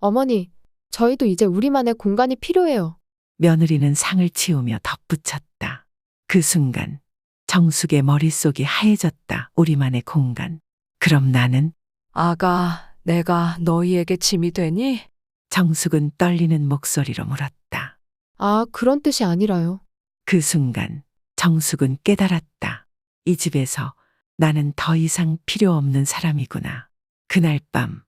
어머니, 저희도 이제 우리만의 공간이 필요해요. 며느리는 상을 치우며 덧붙였다. 그 순간 정숙의 머릿속이 하얘졌다. 우리만의 공간. 그럼 나는? 아가, 내가 너희에게 짐이 되니? 정숙은 떨리는 목소리로 물었다. 아, 그런 뜻이 아니라요. 그 순간 정숙은 깨달았다. 이 집에서 나는 더 이상 필요 없는 사람이구나. 그날 밤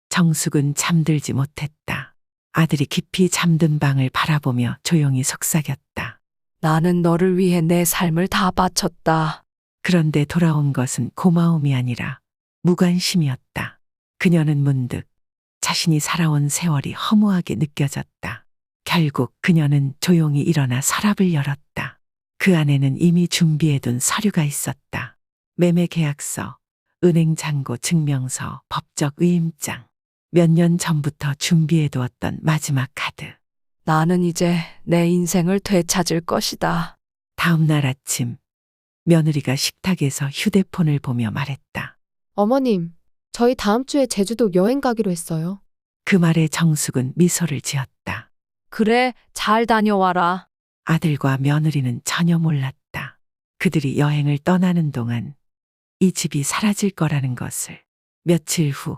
정숙은 잠들지 못했다. 아들이 깊이 잠든 방을 바라보며 조용히 속삭였다. 나는 너를 위해 내 삶을 다 바쳤다. 그런데 돌아온 것은 고마움이 아니라 무관심이었다. 그녀는 문득 자신이 살아온 세월이 허무하게 느껴졌다. 결국 그녀는 조용히 일어나 서랍을 열었다. 그 안에는 이미 준비해둔 서류가 있었다. 매매 계약서, 은행 잔고 증명서, 법적 위임장, 몇 년 전부터 준비해두었던 마지막 카드. 나는 이제 내 인생을 되찾을 것이다. 다음 날 아침 며느리가 식탁에서 휴대폰을 보며 말했다. 어머님, 저희 다음 주에 제주도 여행 가기로 했어요. 그 말에 정숙은 미소를 지었다. 그래, 잘 다녀와라. 아들과 며느리는 전혀 몰랐다. 그들이 여행을 떠나는 동안 이 집이 사라질 거라는 것을. 며칠 후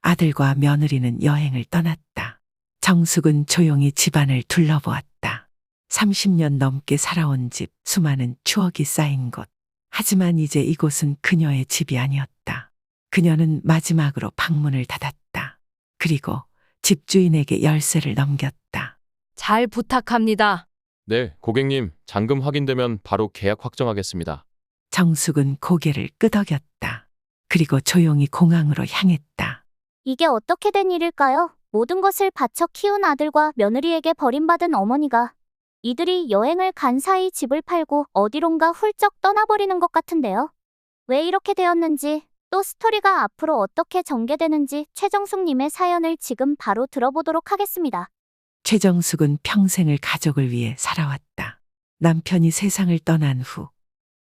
아들과 며느리는 여행을 떠났다. 정숙은 조용히 집안을 둘러보았다. 30년 넘게 살아온 집, 수많은 추억이 쌓인 곳. 하지만 이제 이곳은 그녀의 집이 아니었다. 그녀는 마지막으로 방문을 닫았다. 그리고 집주인에게 열쇠를 넘겼다. 잘 부탁합니다. 네, 고객님, 잔금 확인되면 바로 계약 확정하겠습니다. 정숙은 고개를 끄덕였다. 그리고 조용히 공항으로 향했다. 이게 어떻게 된 일일까요? 모든 것을 바쳐 키운 아들과 며느리에게 버림받은 어머니가 이들이 여행을 간 사이 집을 팔고 어디론가 훌쩍 떠나버리는 것 같은데요. 왜 이렇게 되었는지, 또 스토리가 앞으로 어떻게 전개되는지 최정숙님의 사연을 지금 바로 들어보도록 하겠습니다. 최정숙은 평생을 가족을 위해 살아왔다. 남편이 세상을 떠난 후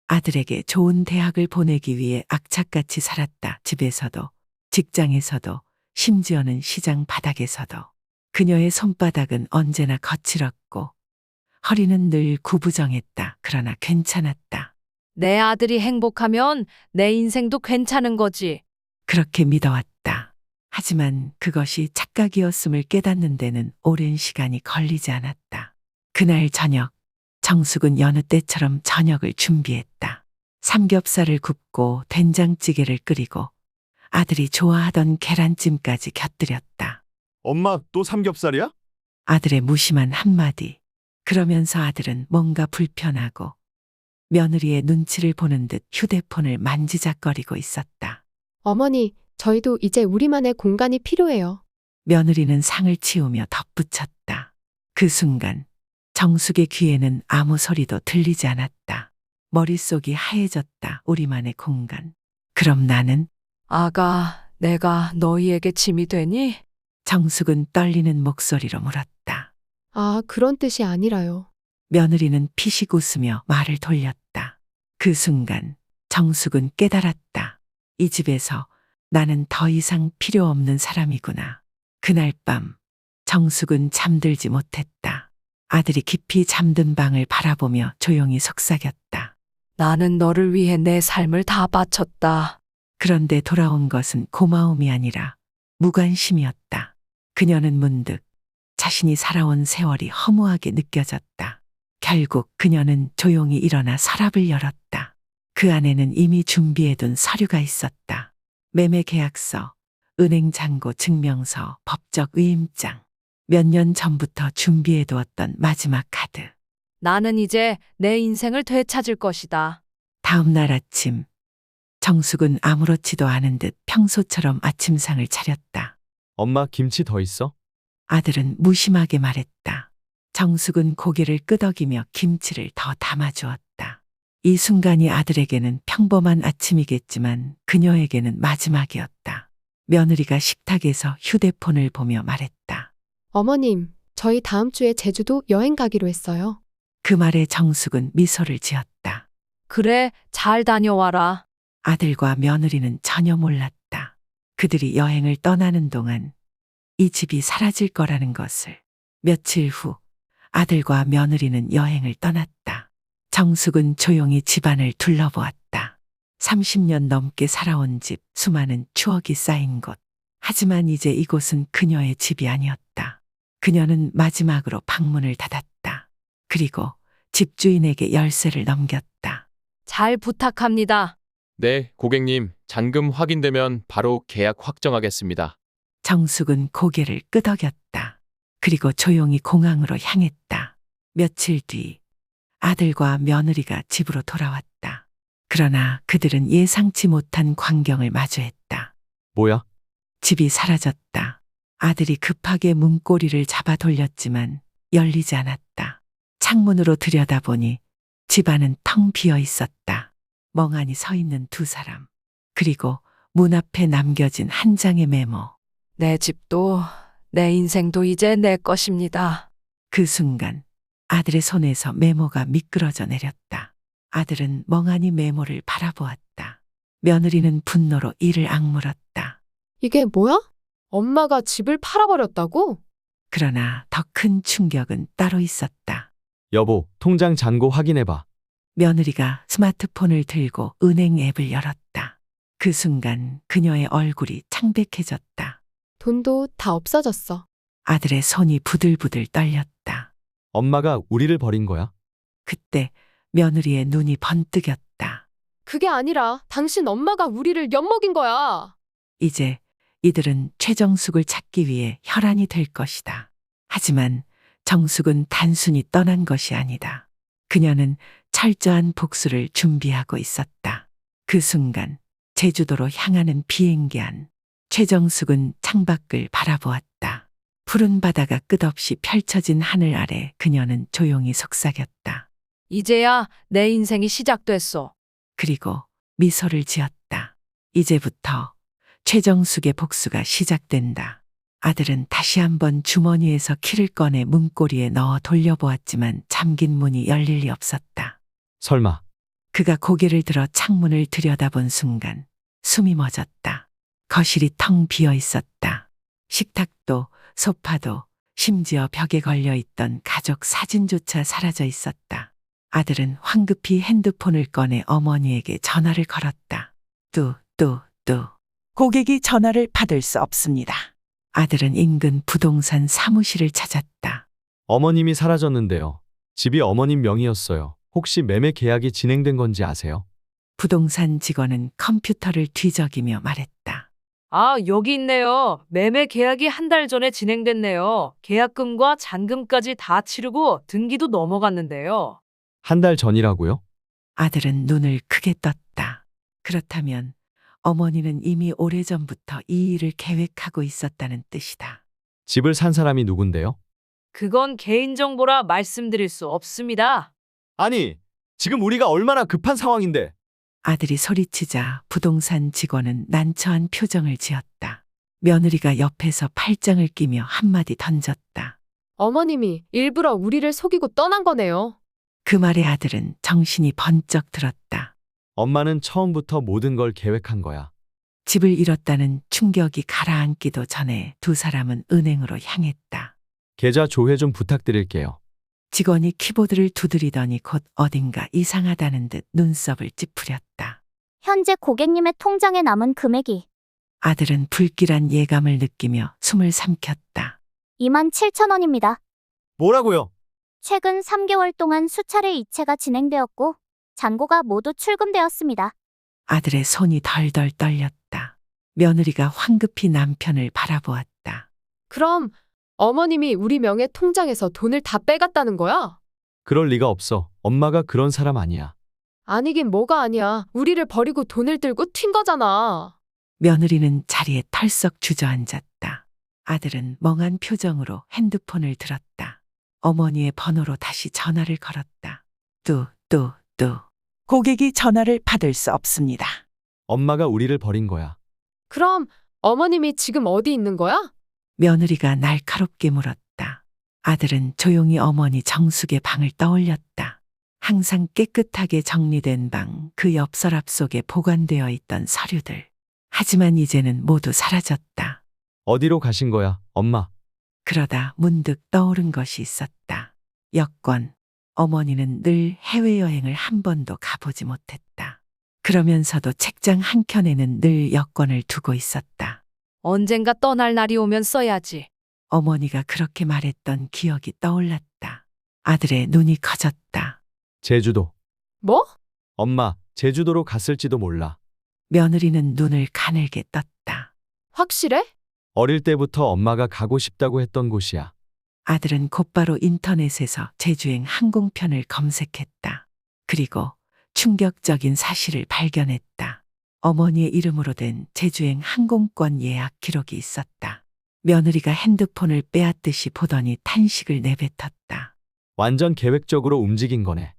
아들에게 좋은 대학을 보내기 위해 악착같이 살았다. 집에서도, 직장에서도, 심지어는 시장 바닥에서도. 그녀의 손바닥은 언제나 거칠었고 허리는 늘 구부정했다. 그러나 괜찮았다. 내 아들이 행복하면 내 인생도 괜찮은 거지. 그렇게 믿어왔다. 하지만 그것이 착각이었음을 깨닫는 데는 오랜 시간이 걸리지 않았다. 그날 저녁, 정숙은 여느 때처럼 저녁을 준비했다. 삼겹살을 굽고 된장찌개를 끓이고 아들이 좋아하던 계란찜까지 곁들였다. 엄마, 또 삼겹살이야? 아들의 무심한 한마디. 그러면서 아들은 뭔가 불편하고 며느리의 눈치를 보는 듯 휴대폰을 만지작거리고 있었다. 어머니, 저희도 이제 우리만의 공간이 필요해요. 며느리는 상을 치우며 덧붙였다. 그 순간 정숙의 귀에는 아무 소리도 들리지 않았다. 머릿속이 하얘졌다. 우리만의 공간. 그럼 나는? 아가, 내가 너희에게 짐이 되니? 정숙은 떨리는 목소리로 물었다. 아, 그런 뜻이 아니라요. 며느리는 피식 웃으며 말을 돌렸다. 그 순간 정숙은 깨달았다. 이 집에서 나는 더 이상 필요 없는 사람이구나. 그날 밤 정숙은 잠들지 못했다. 아들이 깊이 잠든 방을 바라보며 조용히 속삭였다. 나는 너를 위해 내 삶을 다 바쳤다. 그런데 돌아온 것은 고마움이 아니라 무관심이었다. 그녀는 문득 자신이 살아온 세월이 허무하게 느껴졌다. 결국 그녀는 조용히 일어나 서랍을 열었다. 그 안에는 이미 준비해둔 서류가 있었다. 매매 계약서, 은행 잔고 증명서, 법적 위임장, 몇 년 전부터 준비해두었던 마지막 카드. 나는 이제 내 인생을 되찾을 것이다. 다음 날 아침, 정숙은 아무렇지도 않은 듯 평소처럼 아침상을 차렸다. 엄마, 김치 더 있어? 아들은 무심하게 말했다. 정숙은 고개를 끄덕이며 김치를 더 담아주었다. 이 순간이 아들에게는 평범한 아침이겠지만 그녀에게는 마지막이었다. 며느리가 식탁에서 휴대폰을 보며 말했다. 어머님, 저희 다음 주에 제주도 여행 가기로 했어요. 그 말에 정숙은 미소를 지었다. 그래, 잘 다녀와라. 아들과 며느리는 전혀 몰랐다. 그들이 여행을 떠나는 동안 이 집이 사라질 거라는 것을. 며칠 후 아들과 며느리는 여행을 떠났다. 정숙은 조용히 집안을 둘러보았다. 30년 넘게 살아온 집, 수많은 추억이 쌓인 곳. 하지만 이제 이곳은 그녀의 집이 아니었다. 그녀는 마지막으로 방문을 닫았다. 그리고 집주인에게 열쇠를 넘겼다. 잘 부탁합니다. 네, 고객님. 잔금 확인되면 바로 계약 확정하겠습니다. 정숙은 고개를 끄덕였다. 그리고 조용히 공항으로 향했다. 며칠 뒤 아들과 며느리가 집으로 돌아왔다. 그러나 그들은 예상치 못한 광경을 마주했다. 뭐야? 집이 사라졌다. 아들이 급하게 문고리를 잡아 돌렸지만 열리지 않았다. 창문으로 들여다보니 집안은 텅 비어 있었다. 멍하니 서 있는 두 사람. 그리고 문 앞에 남겨진 한 장의 메모. 내 집도 내 인생도 이제 내 것입니다. 그 순간 아들의 손에서 메모가 미끄러져 내렸다. 아들은 멍하니 메모를 바라보았다. 며느리는 분노로 이를 악물었다. 이게 뭐야? 엄마가 집을 팔아버렸다고? 그러나 더 큰 충격은 따로 있었다. 여보, 통장 잔고 확인해봐. 며느리가 스마트폰을 들고 은행 앱을 열었다. 그 순간 그녀의 얼굴이 창백해졌다. 돈도 다 없어졌어. 아들의 손이 부들부들 떨렸다. 엄마가 우리를 버린 거야? 그때 며느리의 눈이 번뜩였다. 그게 아니라 당신 엄마가 우리를 엿먹인 거야. 이제 이들은 최정숙을 찾기 위해 혈안이 될 것이다. 하지만 정숙은 단순히 떠난 것이 아니다. 그녀는 철저한 복수를 준비하고 있었다. 그 순간 제주도로 향하는 비행기 안. 최정숙은 창밖을 바라보았다. 푸른 바다가 끝없이 펼쳐진 하늘 아래 그녀는 조용히 속삭였다. 이제야 내 인생이 시작됐어. 그리고 미소를 지었다. 이제부터 최정숙의 복수가 시작된다. 아들은 다시 한번 주머니에서 키를 꺼내 문고리에 넣어 돌려보았지만 잠긴 문이 열릴 리 없었다. 설마. 그가 고개를 들어 창문을 들여다본 순간 숨이 멎었다. 거실이 텅 비어 있었다. 식탁도 소파도 심지어 벽에 걸려 있던 가족 사진조차 사라져 있었다. 아들은 황급히 핸드폰을 꺼내 어머니에게 전화를 걸었다. 뚜. 고객이 전화를 받을 수 없습니다. 아들은 인근 부동산 사무실을 찾았다. 어머님이 사라졌는데요. 집이 어머님 명의였어요. 혹시 매매 계약이 진행된 건지 아세요? 부동산 직원은 컴퓨터를 뒤적이며 말했다. 아, 여기 있네요. 매매 계약이 한 달 전에 진행됐네요. 계약금과 잔금까지 다 치르고 등기도 넘어갔는데요. 한 달 전이라고요? 아들은 눈을 크게 떴다. 그렇다면 어머니는 이미 오래전부터 이 일을 계획하고 있었다는 뜻이다. 집을 산 사람이 누군데요? 그건 개인정보라 말씀드릴 수 없습니다. 아니, 지금 우리가 얼마나 급한 상황인데. 아들이 소리치자 부동산 직원은 난처한 표정을 지었다. 며느리가 옆에서 팔짱을 끼며 한마디 던졌다. 어머님이 일부러 우리를 속이고 떠난 거네요. 그 말에 아들은 정신이 번쩍 들었다. 엄마는 처음부터 모든 걸 계획한 거야. 집을 잃었다는 충격이 가라앉기도 전에 두 사람은 은행으로 향했다. 계좌 조회 좀 부탁드릴게요. 직원이 키보드를 두드리더니 곧 어딘가 이상하다는 듯 눈썹을 찌푸렸다. 현재 고객님의 통장에 남은 금액이 아들은 불길한 예감을 느끼며 숨을 삼켰다. 27,000원입니다. 뭐라고요? 최근 3개월 동안 수차례 이체가 진행되었고 잔고가 모두 출금되었습니다. 아들의 손이 덜덜 떨렸다. 며느리가 황급히 남편을 바라보았다. 그럼 어머님이 우리 명의 통장에서 돈을 다 빼갔다는 거야? 그럴 리가 없어. 엄마가 그런 사람 아니야. 아니긴 뭐가 아니야. 우리를 버리고 돈을 들고 튄 거잖아. 며느리는 자리에 털썩 주저앉았다. 아들은 멍한 표정으로 핸드폰을 들었다. 어머니의 번호로 다시 전화를 걸었다. 뚜. 고객이 전화를 받을 수 없습니다. 엄마가 우리를 버린 거야. 그럼 어머님이 지금 어디 있는 거야? 며느리가 날카롭게 물었다. 아들은 조용히 어머니 정숙의 방을 떠올렸다. 항상 깨끗하게 정리된 방, 그 옆 서랍 속에 보관되어 있던 서류들. 하지만 이제는 모두 사라졌다. 어디로 가신 거야, 엄마? 그러다 문득 떠오른 것이 있었다. 여권. 어머니는 늘 해외여행을 한 번도 가보지 못했다. 그러면서도 책장 한켠에는 늘 여권을 두고 있었다. 언젠가 떠날 날이 오면 써야지. 어머니가 그렇게 말했던 기억이 떠올랐다. 아들의 눈이 커졌다. 제주도. 뭐? 엄마, 제주도로 갔을지도 몰라. 며느리는 눈을 가늘게 떴다. 확실해? 어릴 때부터 엄마가 가고 싶다고 했던 곳이야. 아들은 곧바로 인터넷에서 제주행 항공편을 검색했다. 그리고 충격적인 사실을 발견했다. 어머니의 이름으로 된 제주행 항공권 예약 기록이 있었다. 며느리가 핸드폰을 빼앗듯이 보더니 탄식을 내뱉었다. 완전 계획적으로 움직인 거네.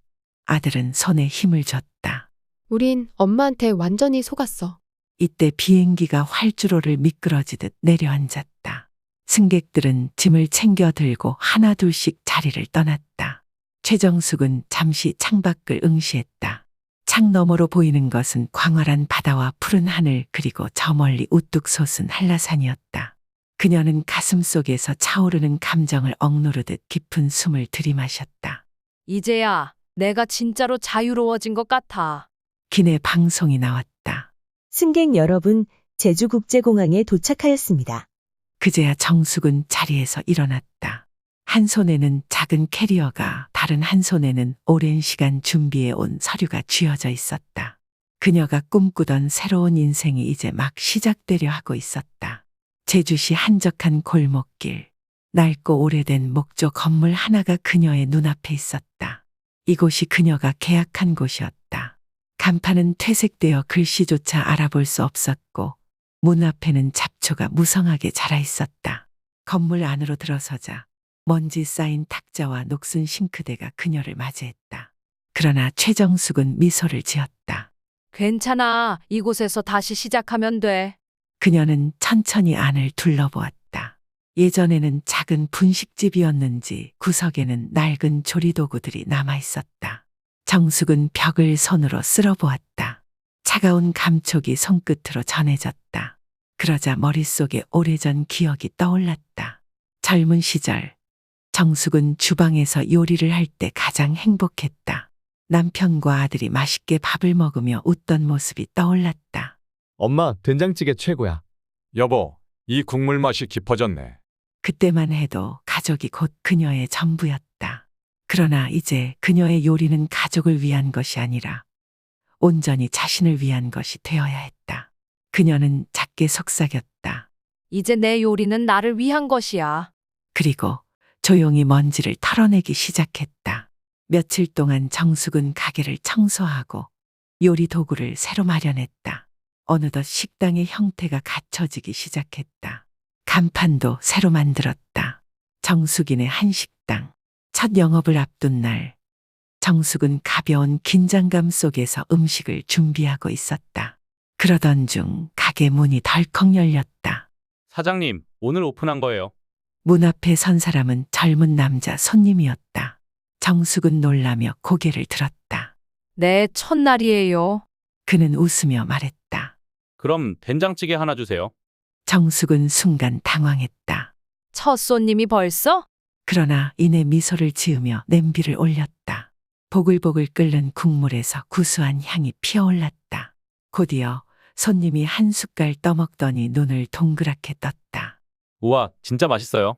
아들은 손에 힘을 줬다. 우린 엄마한테 완전히 속았어. 이때 비행기가 활주로를 미끄러지듯 내려앉았다. 승객들은 짐을 챙겨 들고 하나둘씩 자리를 떠났다. 최정숙은 잠시 창밖을 응시했다. 창 너머로 보이는 것은 광활한 바다와 푸른 하늘 그리고 저 멀리 우뚝 솟은 한라산이었다. 그녀는 가슴속에서 차오르는 감정을 억누르듯 깊은 숨을 들이마셨다. 이제야 내가 진짜로 자유로워진 것 같아. 기내 방송이 나왔다. 승객 여러분, 제주국제공항에 도착하였습니다. 그제야 정숙은 자리에서 일어났다. 한 손에는 작은 캐리어가 다른 한 손에는 오랜 시간 준비해 온 서류가 쥐어져 있었다. 그녀가 꿈꾸던 새로운 인생이 이제 막 시작되려 하고 있었다. 제주시 한적한 골목길, 낡고 오래된 목조 건물 하나가 그녀의 눈앞에 있었다. 이곳이 그녀가 계약한 곳이었다. 간판은 퇴색되어 글씨조차 알아볼 수 없었고 문 앞에는 잡초가 무성하게 자라 있었다. 건물 안으로 들어서자 먼지 쌓인 탁자와 녹슨 싱크대가 그녀를 맞이했다. 그러나 최정숙은 미소를 지었다. 괜찮아. 이곳에서 다시 시작하면 돼. 그녀는 천천히 안을 둘러보았다. 예전에는 작은 분식집이었는지 구석에는 낡은 조리도구들이 남아 있었다. 정숙은 벽을 손으로 쓸어보았다. 차가운 감촉이 손끝으로 전해졌다. 그러자 머릿속에 오래전 기억이 떠올랐다. 젊은 시절 정숙은 주방에서 요리를 할 때 가장 행복했다. 남편과 아들이 맛있게 밥을 먹으며 웃던 모습이 떠올랐다. 엄마, 된장찌개 최고야. 여보, 이 국물 맛이 깊어졌네. 그때만 해도 가족이 곧 그녀의 전부였다. 그러나 이제 그녀의 요리는 가족을 위한 것이 아니라 온전히 자신을 위한 것이 되어야 했다. 그녀는 작게 속삭였다. 이제 내 요리는 나를 위한 것이야. 그리고 조용히 먼지를 털어내기 시작했다. 며칠 동안 정숙은 가게를 청소하고 요리 도구를 새로 마련했다. 어느덧 식당의 형태가 갖춰지기 시작했다. 간판도 새로 만들었다. 정숙인의 한식당. 첫 영업을 앞둔 날, 정숙은 가벼운 긴장감 속에서 음식을 준비하고 있었다. 그러던 중 가게 문이 덜컥 열렸다. 사장님, 오늘 오픈한 거예요. 문 앞에 선 사람은 젊은 남자 손님이었다. 정숙은 놀라며 고개를 들었다. 내 첫날이에요. 그는 웃으며 말했다. 그럼 된장찌개 하나 주세요. 정숙은 순간 당황했다. 첫 손님이 벌써? 그러나 이내 미소를 지으며 냄비를 올렸다. 보글보글 끓는 국물에서 구수한 향이 피어올랐다. 곧이어 손님이 한 숟갈 떠먹더니 눈을 동그랗게 떴다. 우와, 진짜 맛있어요.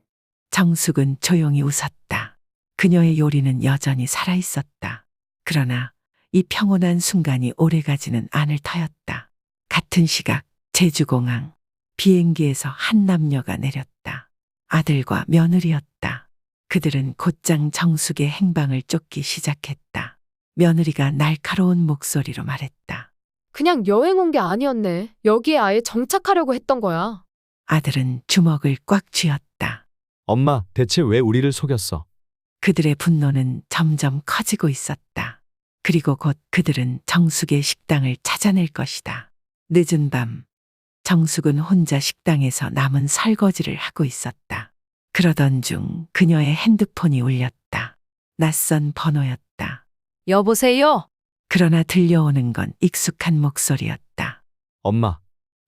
정숙은 조용히 웃었다. 그녀의 요리는 여전히 살아있었다. 그러나 이 평온한 순간이 오래가지는 않을 터였다. 같은 시각 제주공항. 비행기에서 한 남녀가 내렸다. 아들과 며느리였다. 그들은 곧장 정숙의 행방을 쫓기 시작했다. 며느리가 날카로운 목소리로 말했다. 그냥 여행 온 게 아니었네. 여기에 아예 정착하려고 했던 거야. 아들은 주먹을 꽉 쥐었다. 엄마, 대체 왜 우리를 속였어? 그들의 분노는 점점 커지고 있었다. 그리고 곧 그들은 정숙의 식당을 찾아낼 것이다. 늦은 밤, 정숙은 혼자 식당에서 남은 설거지를 하고 있었다. 그러던 중 그녀의 핸드폰이 울렸다. 낯선 번호였다. 여보세요? 그러나 들려오는 건 익숙한 목소리였다. 엄마,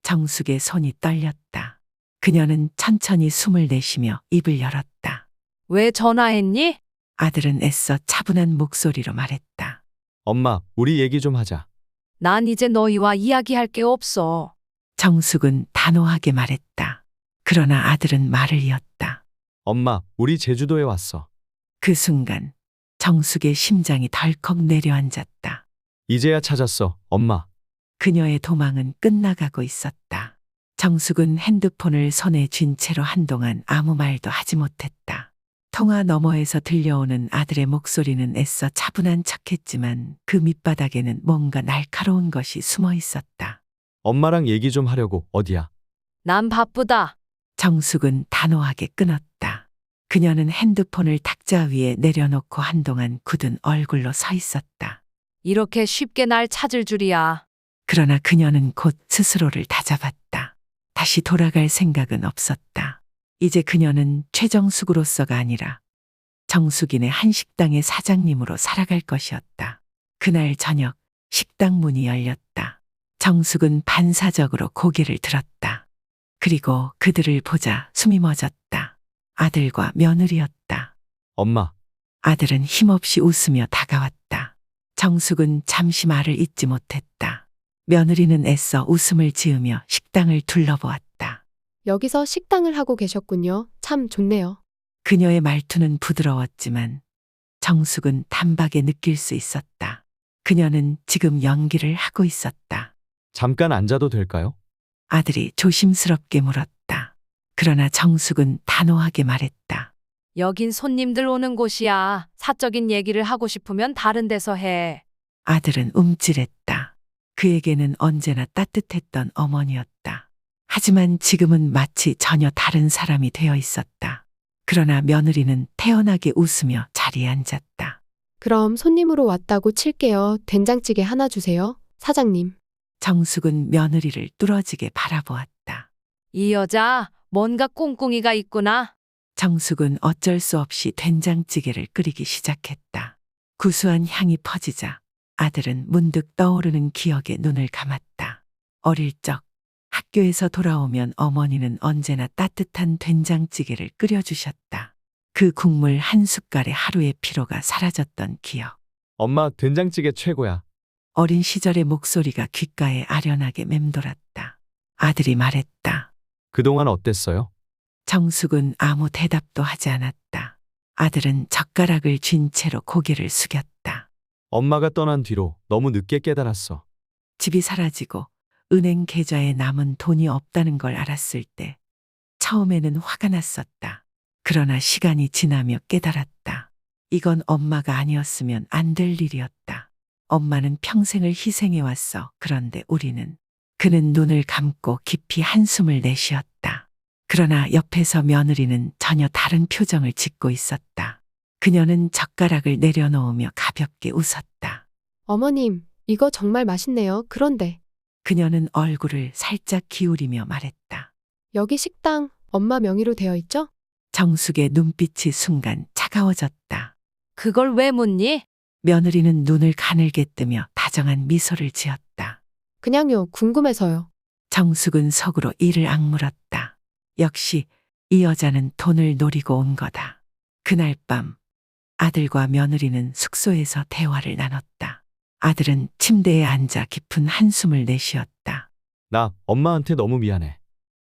정숙의 손이 떨렸다. 그녀는 천천히 숨을 내쉬며 입을 열었다. 왜 전화했니? 아들은 애써 차분한 목소리로 말했다. 엄마, 우리 얘기 좀 하자. 난 이제 너희와 이야기할 게 없어. 정숙은 단호하게 말했다. 그러나 아들은 말을 이었다. 엄마, 우리 제주도에 왔어. 그 순간 정숙의 심장이 덜컥 내려앉았다. 이제야 찾았어, 엄마. 그녀의 도망은 끝나가고 있었다. 정숙은 핸드폰을 손에 쥔 채로 한동안 아무 말도 하지 못했다. 통화 너머에서 들려오는 아들의 목소리는 애써 차분한 척했지만 그 밑바닥에는 뭔가 날카로운 것이 숨어 있었다. 엄마랑 얘기 좀 하려고. 어디야? 난 바쁘다. 정숙은 단호하게 끊었다. 그녀는 핸드폰을 탁자 위에 내려놓고 한동안 굳은 얼굴로 서 있었다. 이렇게 쉽게 날 찾을 줄이야. 그러나 그녀는 곧 스스로를 다잡았다. 다시 돌아갈 생각은 없었다. 이제 그녀는 최정숙으로서가 아니라 정숙인의 한 식당의 사장님으로 살아갈 것이었다. 그날 저녁 식당 문이 열렸다. 정숙은 반사적으로 고개를 들었다. 그리고 그들을 보자 숨이 멎었다. 아들과 며느리였다. 엄마, 아들은 힘없이 웃으며 다가왔다. 정숙은 잠시 말을 잇지 못했다. 며느리는 애써 웃음을 지으며 식당을 둘러보았다. 여기서 식당을 하고 계셨군요. 참 좋네요. 그녀의 말투는 부드러웠지만 정숙은 단박에 느낄 수 있었다. 그녀는 지금 연기를 하고 있었다. 잠깐 앉아도 될까요? 아들이 조심스럽게 물었다. 그러나 정숙은 단호하게 말했다. 여긴 손님들 오는 곳이야. 사적인 얘기를 하고 싶으면 다른 데서 해. 아들은 움찔했다. 그에게는 언제나 따뜻했던 어머니였다. 하지만 지금은 마치 전혀 다른 사람이 되어 있었다. 그러나 며느리는 태연하게 웃으며 자리에 앉았다. 그럼 손님으로 왔다고 칠게요. 된장찌개 하나 주세요. 사장님. 정숙은 며느리를 뚫어지게 바라보았다. 이 여자 뭔가 꿍꿍이가 있구나. 정숙은 어쩔 수 없이 된장찌개를 끓이기 시작했다. 구수한 향이 퍼지자 아들은 문득 떠오르는 기억에 눈을 감았다. 어릴 적 학교에서 돌아오면 어머니는 언제나 따뜻한 된장찌개를 끓여주셨다. 그 국물 한 숟갈에 하루의 피로가 사라졌던 기억. 엄마, 된장찌개 최고야. 어린 시절의 목소리가 귓가에 아련하게 맴돌았다. 아들이 말했다. 그동안 어땠어요? 정숙은 아무 대답도 하지 않았다. 아들은 젓가락을 쥔 채로 고개를 숙였다. 엄마가 떠난 뒤로 너무 늦게 깨달았어. 집이 사라지고 은행 계좌에 남은 돈이 없다는 걸 알았을 때 처음에는 화가 났었다. 그러나 시간이 지나며 깨달았다. 이건 엄마가 아니었으면 안 될 일이었다. 엄마는 평생을 희생해왔어. 그런데 우리는. 그는 눈을 감고 깊이 한숨을 내쉬었다. 그러나 옆에서 며느리는 전혀 다른 표정을 짓고 있었다. 그녀는 젓가락을 내려놓으며 가볍게 웃었다. 어머님, 이거 정말 맛있네요. 그런데 그녀는 얼굴을 살짝 기울이며 말했다. 여기 식당 엄마 명의로 되어 있죠? 정숙의 눈빛이 순간 차가워졌다. 그걸 왜 묻니? 며느리는 눈을 가늘게 뜨며 다정한 미소를 지었다. 그냥요. 궁금해서요. 정숙은 속으로 이를 악물었다. 역시 이 여자는 돈을 노리고 온 거다. 그날 밤 아들과 며느리는 숙소에서 대화를 나눴다. 아들은 침대에 앉아 깊은 한숨을 내쉬었다. 나 엄마한테 너무 미안해.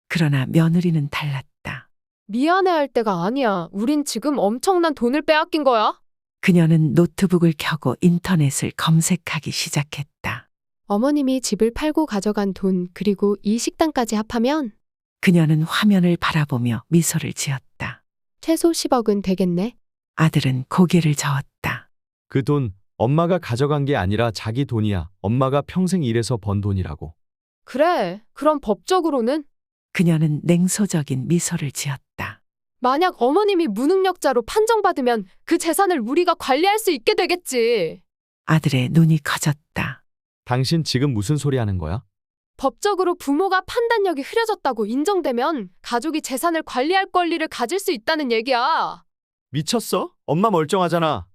그러나 며느리는 달랐다. 미안해할 때가 아니야. 우린 지금 엄청난 돈을 빼앗긴 거야. 그녀는 노트북을 켜고 인터넷을 검색하기 시작했다. 어머님이 집을 팔고 가져간 돈 그리고 이 식당까지 합하면 그녀는 화면을 바라보며 미소를 지었다. 최소 10억은 되겠네. 아들은 고개를 저었다. 그 돈 엄마가 가져간 게 아니라 자기 돈이야. 엄마가 평생 일해서 번 돈이라고. 그래. 그럼 법적으로는? 그녀는 냉소적인 미소를 지었다. 만약 어머님이 무능력자로 판정받으면 그 재산을 우리가 관리할 수 있게 되겠지. 아들의 눈이 커졌다. 당신 지금 무슨 소리 하는 거야? 법적으로 부모가 판단력이 흐려졌다고 인정되면 가족이 재산을 관리할 권리를 가질 수 있다는 얘기야. 미쳤어? 엄마 멀쩡하잖아.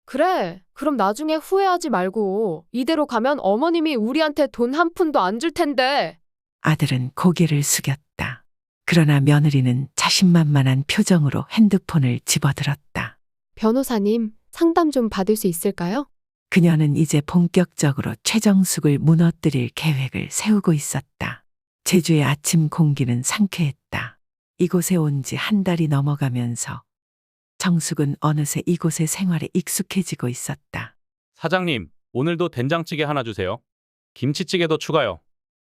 그래. 그럼 나중에 후회하지 말고 이대로 가면 어머님이 우리한테 돈 한 푼도 안 줄 텐데. 아들은 고개를 숙였다. 그러나 며느리는 자신만만한 표정으로 핸드폰을 집어들었다. 변호사님, 상담 좀 받을 수 있을까요? 그녀는 이제 본격적으로 최정숙을 무너뜨릴 계획을 세우고 있었다. 제주의 아침 공기는 상쾌했다. 이곳에 온 지 한 달이 넘어가면서 정숙은 어느새 이곳의 생활에 익숙해지고 있었다. 사장님, 오늘도 된장찌개 하나 주세요. 김치찌개도 추가요.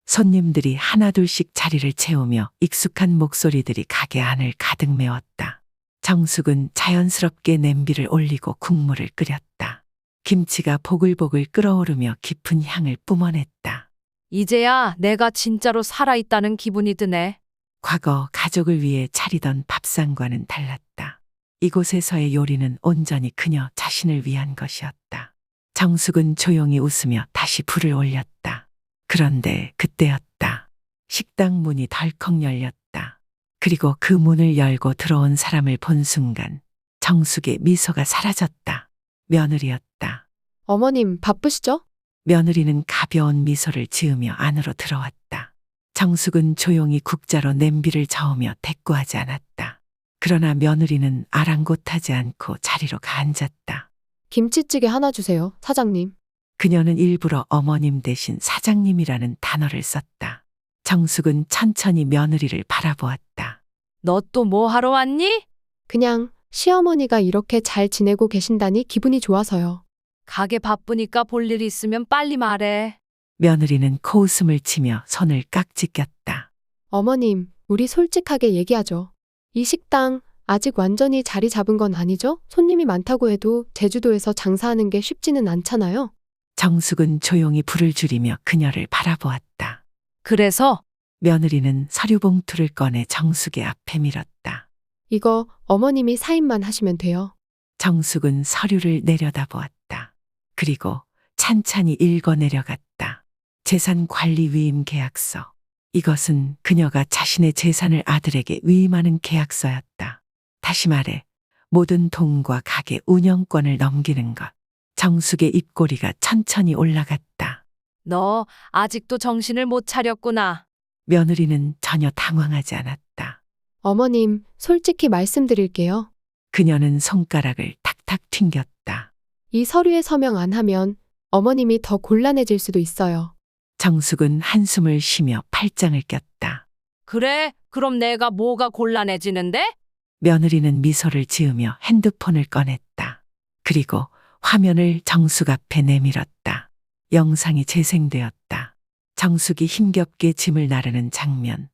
손님들이 하나둘씩 자리를 채우며 익숙한 목소리들이 가게 안을 가득 메웠다. 정숙은 자연스럽게 냄비를 올리고 국물을 끓였다. 김치가 보글보글 끓어오르며 깊은 향을 뿜어냈다. 이제야 내가 진짜로 살아있다는 기분이 드네. 과거 가족을 위해 차리던 밥상과는 달랐다. 이곳에서의 요리는 온전히 그녀 자신을 위한 것이었다. 정숙은 조용히 웃으며 다시 불을 올렸다. 그런데 그때였다. 식당 문이 덜컥 열렸다. 그리고 그 문을 열고 들어온 사람을 본 순간 정숙의 미소가 사라졌다. 며느리였다. 어머님, 바쁘시죠? 며느리는 가벼운 미소를 지으며 안으로 들어왔다. 정숙은 조용히 국자로 냄비를 저으며 대꾸하지 않았다. 그러나 며느리는 아랑곳하지 않고 자리로 가앉았다. 김치찌개 하나 주세요, 사장님. 그녀는 일부러 어머님 대신 사장님이라는 단어를 썼다. 정숙은 천천히 며느리를 바라보았다. 너 또 뭐 하러 왔니? 그냥 시어머니가 이렇게 잘 지내고 계신다니 기분이 좋아서요. 가게 바쁘니까 볼 일 있으면 빨리 말해. 며느리는 코웃음을 치며 손을 깍지 꼈다. 어머님, 우리 솔직하게 얘기하죠. 이 식당 아직 완전히 자리 잡은 건 아니죠? 손님이 많다고 해도 제주도에서 장사하는 게 쉽지는 않잖아요. 정숙은 조용히 불을 줄이며 그녀를 바라보았다. 그래서 며느리는 서류 봉투를 꺼내 정숙의 앞에 밀었다. 이거 어머님이 사인만 하시면 돼요. 정숙은 서류를 내려다보았다. 그리고 찬찬히 읽어 내려갔다. 재산관리 위임 계약서. 이것은 그녀가 자신의 재산을 아들에게 위임하는 계약서였다. 다시 말해 모든 돈과 가게 운영권을 넘기는 것. 정숙의 입꼬리가 천천히 올라갔다. 너 아직도 정신을 못 차렸구나. 며느리는 전혀 당황하지 않았다. 어머님, 솔직히 말씀드릴게요. 그녀는 손가락을 탁탁 튕겼다. 이 서류에 서명 안 하면 어머님이 더 곤란해질 수도 있어요. 정숙은 한숨을 쉬며 팔짱을 꼈다. 그래? 그럼 내가 뭐가 곤란해지는데? 며느리는 미소를 지으며 핸드폰을 꺼냈다. 그리고 화면을 정숙 앞에 내밀었다. 영상이 재생되었다. 정숙이 힘겹게 짐을 나르는 장면.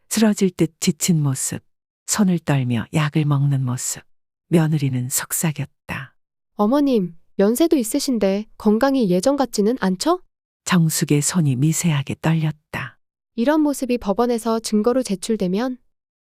쓰러질 듯 지친 모습. 손을 떨며 약을 먹는 모습. 며느리는 속삭였다. 어머님, 연세도 있으신데 건강이 예전 같지는 않죠? 정숙의 손이 미세하게 떨렸다. 이런 모습이 법원에서 증거로 제출되면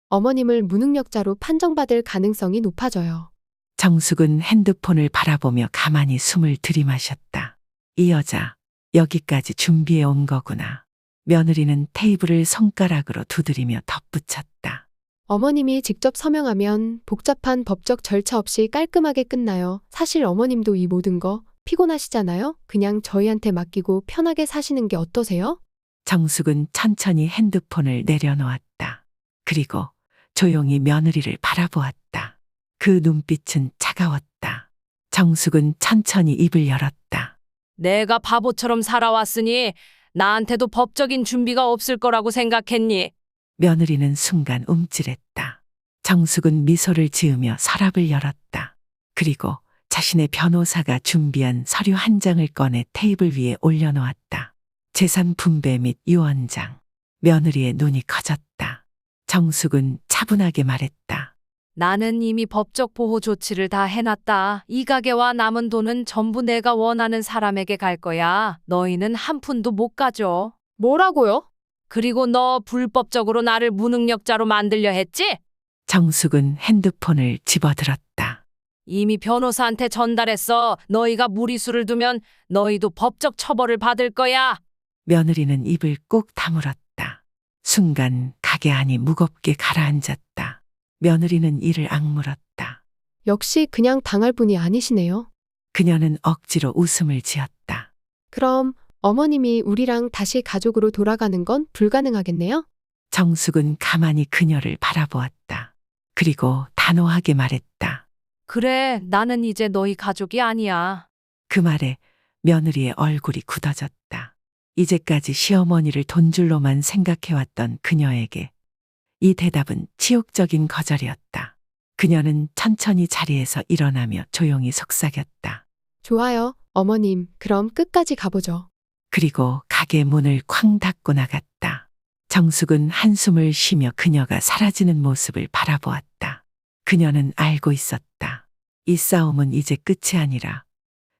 어머님을 무능력자로 판정받을 가능성이 높아져요. 정숙은 핸드폰을 바라보며 가만히 숨을 들이마셨다. 이 여자, 여기까지 준비해 온 거구나. 며느리는 테이블을 손가락으로 두드리며 덧붙였다. 어머님이 직접 서명하면 복잡한 법적 절차 없이 깔끔하게 끝나요. 사실 어머님도 이 모든 거 피곤하시잖아요? 그냥 저희한테 맡기고 편하게 사시는 게 어떠세요? 정숙은 천천히 핸드폰을 내려놓았다. 그리고 조용히 며느리를 바라보았다. 그 눈빛은 차가웠다. 정숙은 천천히 입을 열었다. 내가 바보처럼 살아왔으니 나한테도 법적인 준비가 없을 거라고 생각했니? 며느리는 순간 움찔했다. 정숙은 미소를 지으며 서랍을 열었다. 그리고 자신의 변호사가 준비한 서류 한 장을 꺼내 테이블 위에 올려놓았다. 재산 분배 및 유언장. 며느리의 눈이 커졌다. 정숙은 차분하게 말했다. 나는 이미 법적 보호 조치를 다 해놨다. 이 가게와 남은 돈은 전부 내가 원하는 사람에게 갈 거야. 너희는 한 푼도 못 가져. 뭐라고요? 그리고 너 불법적으로 나를 무능력자로 만들려 했지? 정숙은 핸드폰을 집어들었다. 이미 변호사한테 전달했어. 너희가 무리수를 두면 너희도 법적 처벌을 받을 거야. 며느리는 입을 꼭 다물었다. 순간 가게 안이 무겁게 가라앉았다. 며느리는 이를 악물었다. 역시 그냥 당할 분이 아니시네요. 그녀는 억지로 웃음을 지었다. 그럼 어머님이 우리랑 다시 가족으로 돌아가는 건 불가능하겠네요? 정숙은 가만히 그녀를 바라보았다. 그리고 단호하게 말했다. 그래, 나는 이제 너희 가족이 아니야. 그 말에 며느리의 얼굴이 굳어졌다. 이제까지 시어머니를 돈줄로만 생각해왔던 그녀에게 이 대답은 치욕적인 거절이었다. 그녀는 천천히 자리에서 일어나며 조용히 속삭였다. 좋아요, 어머님. 그럼 끝까지 가보죠. 그리고 가게 문을 쾅 닫고 나갔다. 정숙은 한숨을 쉬며 그녀가 사라지는 모습을 바라보았다. 그녀는 알고 있었다. 이 싸움은 이제 끝이 아니라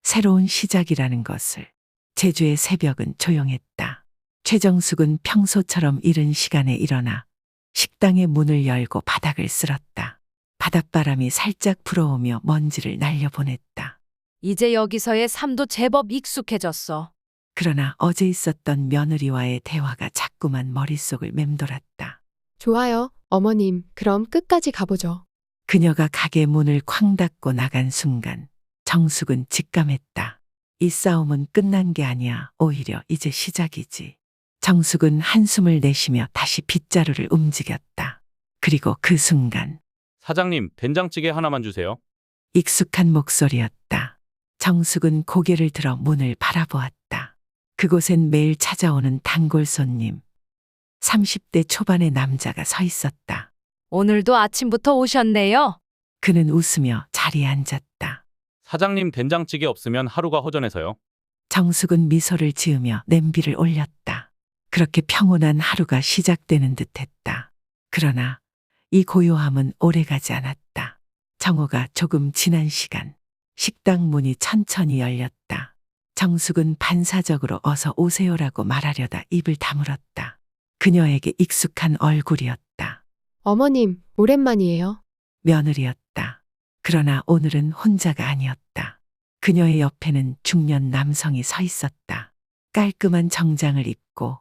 새로운 시작이라는 것을. 제주의 새벽은 조용했다. 최정숙은 평소처럼 이른 시간에 일어나 식당의 문을 열고 바닥을 쓸었다. 바닷바람이 살짝 불어오며 먼지를 날려보냈다. 이제 여기서의 삶도 제법 익숙해졌어. 그러나 어제 있었던 며느리와의 대화가 자꾸만 머릿속을 맴돌았다. 좋아요, 어머님. 그럼 끝까지 가보죠. 그녀가 가게 문을 쾅 닫고 나간 순간 정숙은 직감했다. 이 싸움은 끝난 게 아니야. 오히려 이제 시작이지. 정숙은 한숨을 내쉬며 다시 빗자루를 움직였다. 그리고 그 순간 사장님, 된장찌개 하나만 주세요. 익숙한 목소리였다. 정숙은 고개를 들어 문을 바라보았다. 그곳엔 매일 찾아오는 단골 손님. 30대 초반의 남자가 서 있었다. 오늘도 아침부터 오셨네요. 그는 웃으며 자리에 앉았다. 사장님, 된장찌개 없으면 하루가 허전해서요. 정숙은 미소를 지으며 냄비를 올렸다. 그렇게 평온한 하루가 시작되는 듯했다. 그러나 이 고요함은 오래가지 않았다. 정오가 조금 지난 시간, 식당 문이 천천히 열렸다. 정숙은 반사적으로 어서 오세요라고 말하려다 입을 다물었다. 그녀에게 익숙한 얼굴이었다. 어머님, 오랜만이에요. 며느리였다. 그러나 오늘은 혼자가 아니었다. 그녀의 옆에는 중년 남성이 서 있었다. 깔끔한 정장을 입고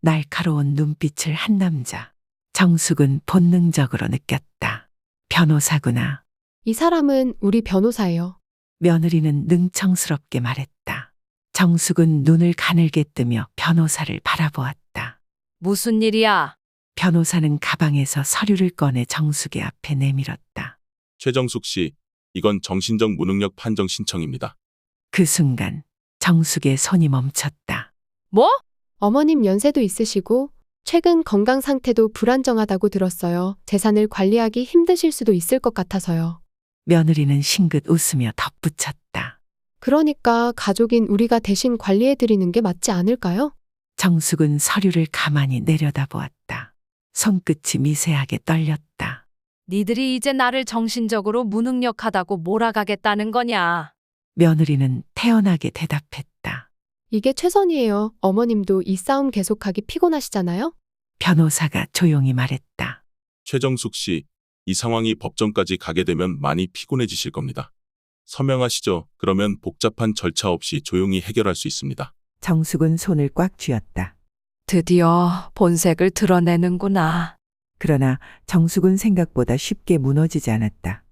날카로운 눈빛을 한 남자. 정숙은 본능적으로 느꼈다. 변호사구나. 이 사람은 우리 변호사예요. 며느리는 능청스럽게 말했다. 정숙은 눈을 가늘게 뜨며 변호사를 바라보았다. 무슨 일이야? 변호사는 가방에서 서류를 꺼내 정숙의 앞에 내밀었다. 최정숙 씨, 이건 정신적 무능력 판정 신청입니다. 그 순간 정숙의 손이 멈췄다. 뭐? 어머님 연세도 있으시고 최근 건강 상태도 불안정하다고 들었어요. 재산을 관리하기 힘드실 수도 있을 것 같아서요. 며느리는 싱긋 웃으며 덧붙였다. 그러니까 가족인 우리가 대신 관리해드리는 게 맞지 않을까요? 정숙은 서류를 가만히 내려다보았다. 손끝이 미세하게 떨렸다. 니들이 이제 나를 정신적으로 무능력하다고 몰아가겠다는 거냐? 며느리는 태연하게 대답했다. 이게 최선이에요. 어머님도 이 싸움 계속하기 피곤하시잖아요? 변호사가 조용히 말했다. 최정숙 씨, 이 상황이 법정까지 가게 되면 많이 피곤해지실 겁니다. 서명하시죠. 그러면 복잡한 절차 없이 조용히 해결할 수 있습니다. 정숙은 손을 꽉 쥐었다. 드디어 본색을 드러내는구나. 그러나 정숙은 생각보다 쉽게 무너지지 않았다.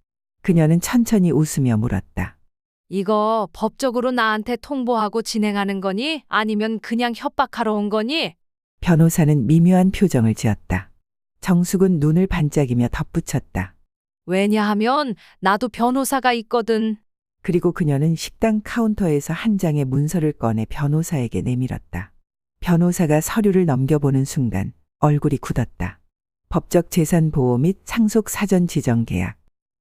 그녀는 천천히 웃으며 물었다. 이거 법적으로 나한테 통보하고 진행하는 거니? 아니면 그냥 협박하러 온 거니? 변호사는 미묘한 표정을 지었다. 정숙은 눈을 반짝이며 덧붙였다. 왜냐하면 나도 변호사가 있거든. 그리고 그녀는 식당 카운터에서 한 장의 문서를 꺼내 변호사에게 내밀었다. 변호사가 서류를 넘겨보는 순간 얼굴이 굳었다. 법적 재산 보호 및 상속 사전 지정 계약.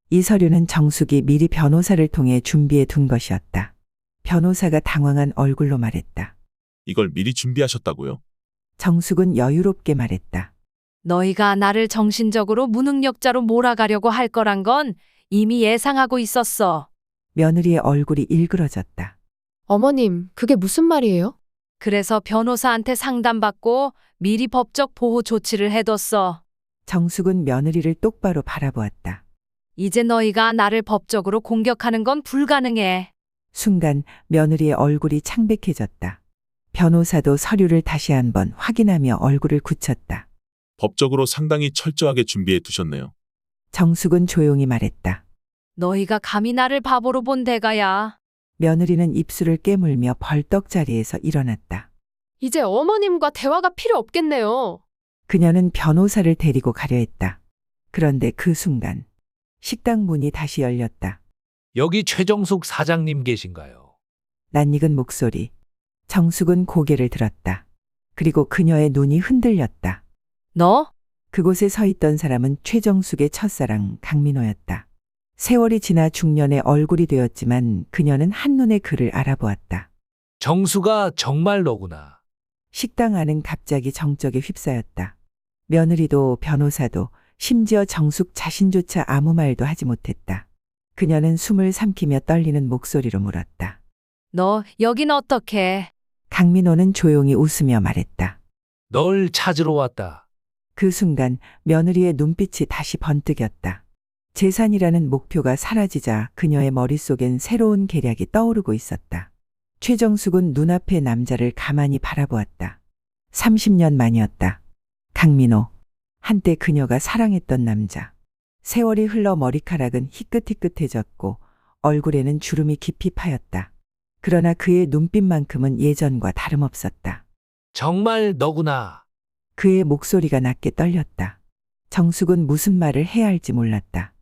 이 서류는 정숙이 미리 변호사를 통해 준비해 둔 것이었다. 변호사가 당황한 얼굴로 말했다. 이걸 미리 준비하셨다고요? 정숙은 여유롭게 말했다. 너희가 나를 정신적으로 무능력자로 몰아가려고 할 거란 건 이미 예상하고 있었어. 며느리의 얼굴이 일그러졌다. 어머님, 그게 무슨 말이에요? 그래서 변호사한테 상담받고 미리 법적 보호 조치를 해뒀어. 정숙은 며느리를 똑바로 바라보았다. 이제 너희가 나를 법적으로 공격하는 건 불가능해. 순간 며느리의 얼굴이 창백해졌다. 변호사도 서류를 다시 한번 확인하며 얼굴을 굳혔다. 법적으로 상당히 철저하게 준비해 두셨네요. 정숙은 조용히 말했다. 너희가 감히 나를 바보로 본 대가야. 며느리는 입술을 깨물며 벌떡 자리에서 일어났다. 이제 어머님과 대화가 필요 없겠네요. 그녀는 변호사를 데리고 가려 했다. 그런데 그 순간 식당 문이 다시 열렸다. 여기 최정숙 사장님 계신가요? 낯익은 목소리. 정숙은 고개를 들었다. 그리고 그녀의 눈이 흔들렸다. 너? 그곳에 서 있던 사람은 최정숙의 첫사랑 강민호였다. 세월이 지나 중년의 얼굴이 되었지만 그녀는 한눈에 그를 알아보았다. 정수가 정말 너구나. 식당 안은 갑자기 정적에 휩싸였다. 며느리도 변호사도 심지어 정숙 자신조차 아무 말도 하지 못했다. 그녀는 숨을 삼키며 떨리는 목소리로 물었다. 너 여긴 어떻게? 강민호는 조용히 웃으며 말했다. 널 찾으러 왔다. 그 순간 며느리의 눈빛이 다시 번뜩였다. 재산이라는 목표가 사라지자 그녀의 머릿속엔 새로운 계략이 떠오르고 있었다. 최정숙은 눈앞의 남자를 가만히 바라보았다. 30년 만이었다. 강민호. 한때 그녀가 사랑했던 남자. 세월이 흘러 머리카락은 희끗희끗해졌고 얼굴에는 주름이 깊이 파였다. 그러나 그의 눈빛만큼은 예전과 다름없었다. 정말 너구나. 그의 목소리가 낮게 떨렸다. 정숙은 무슨 말을 해야 할지 몰랐다.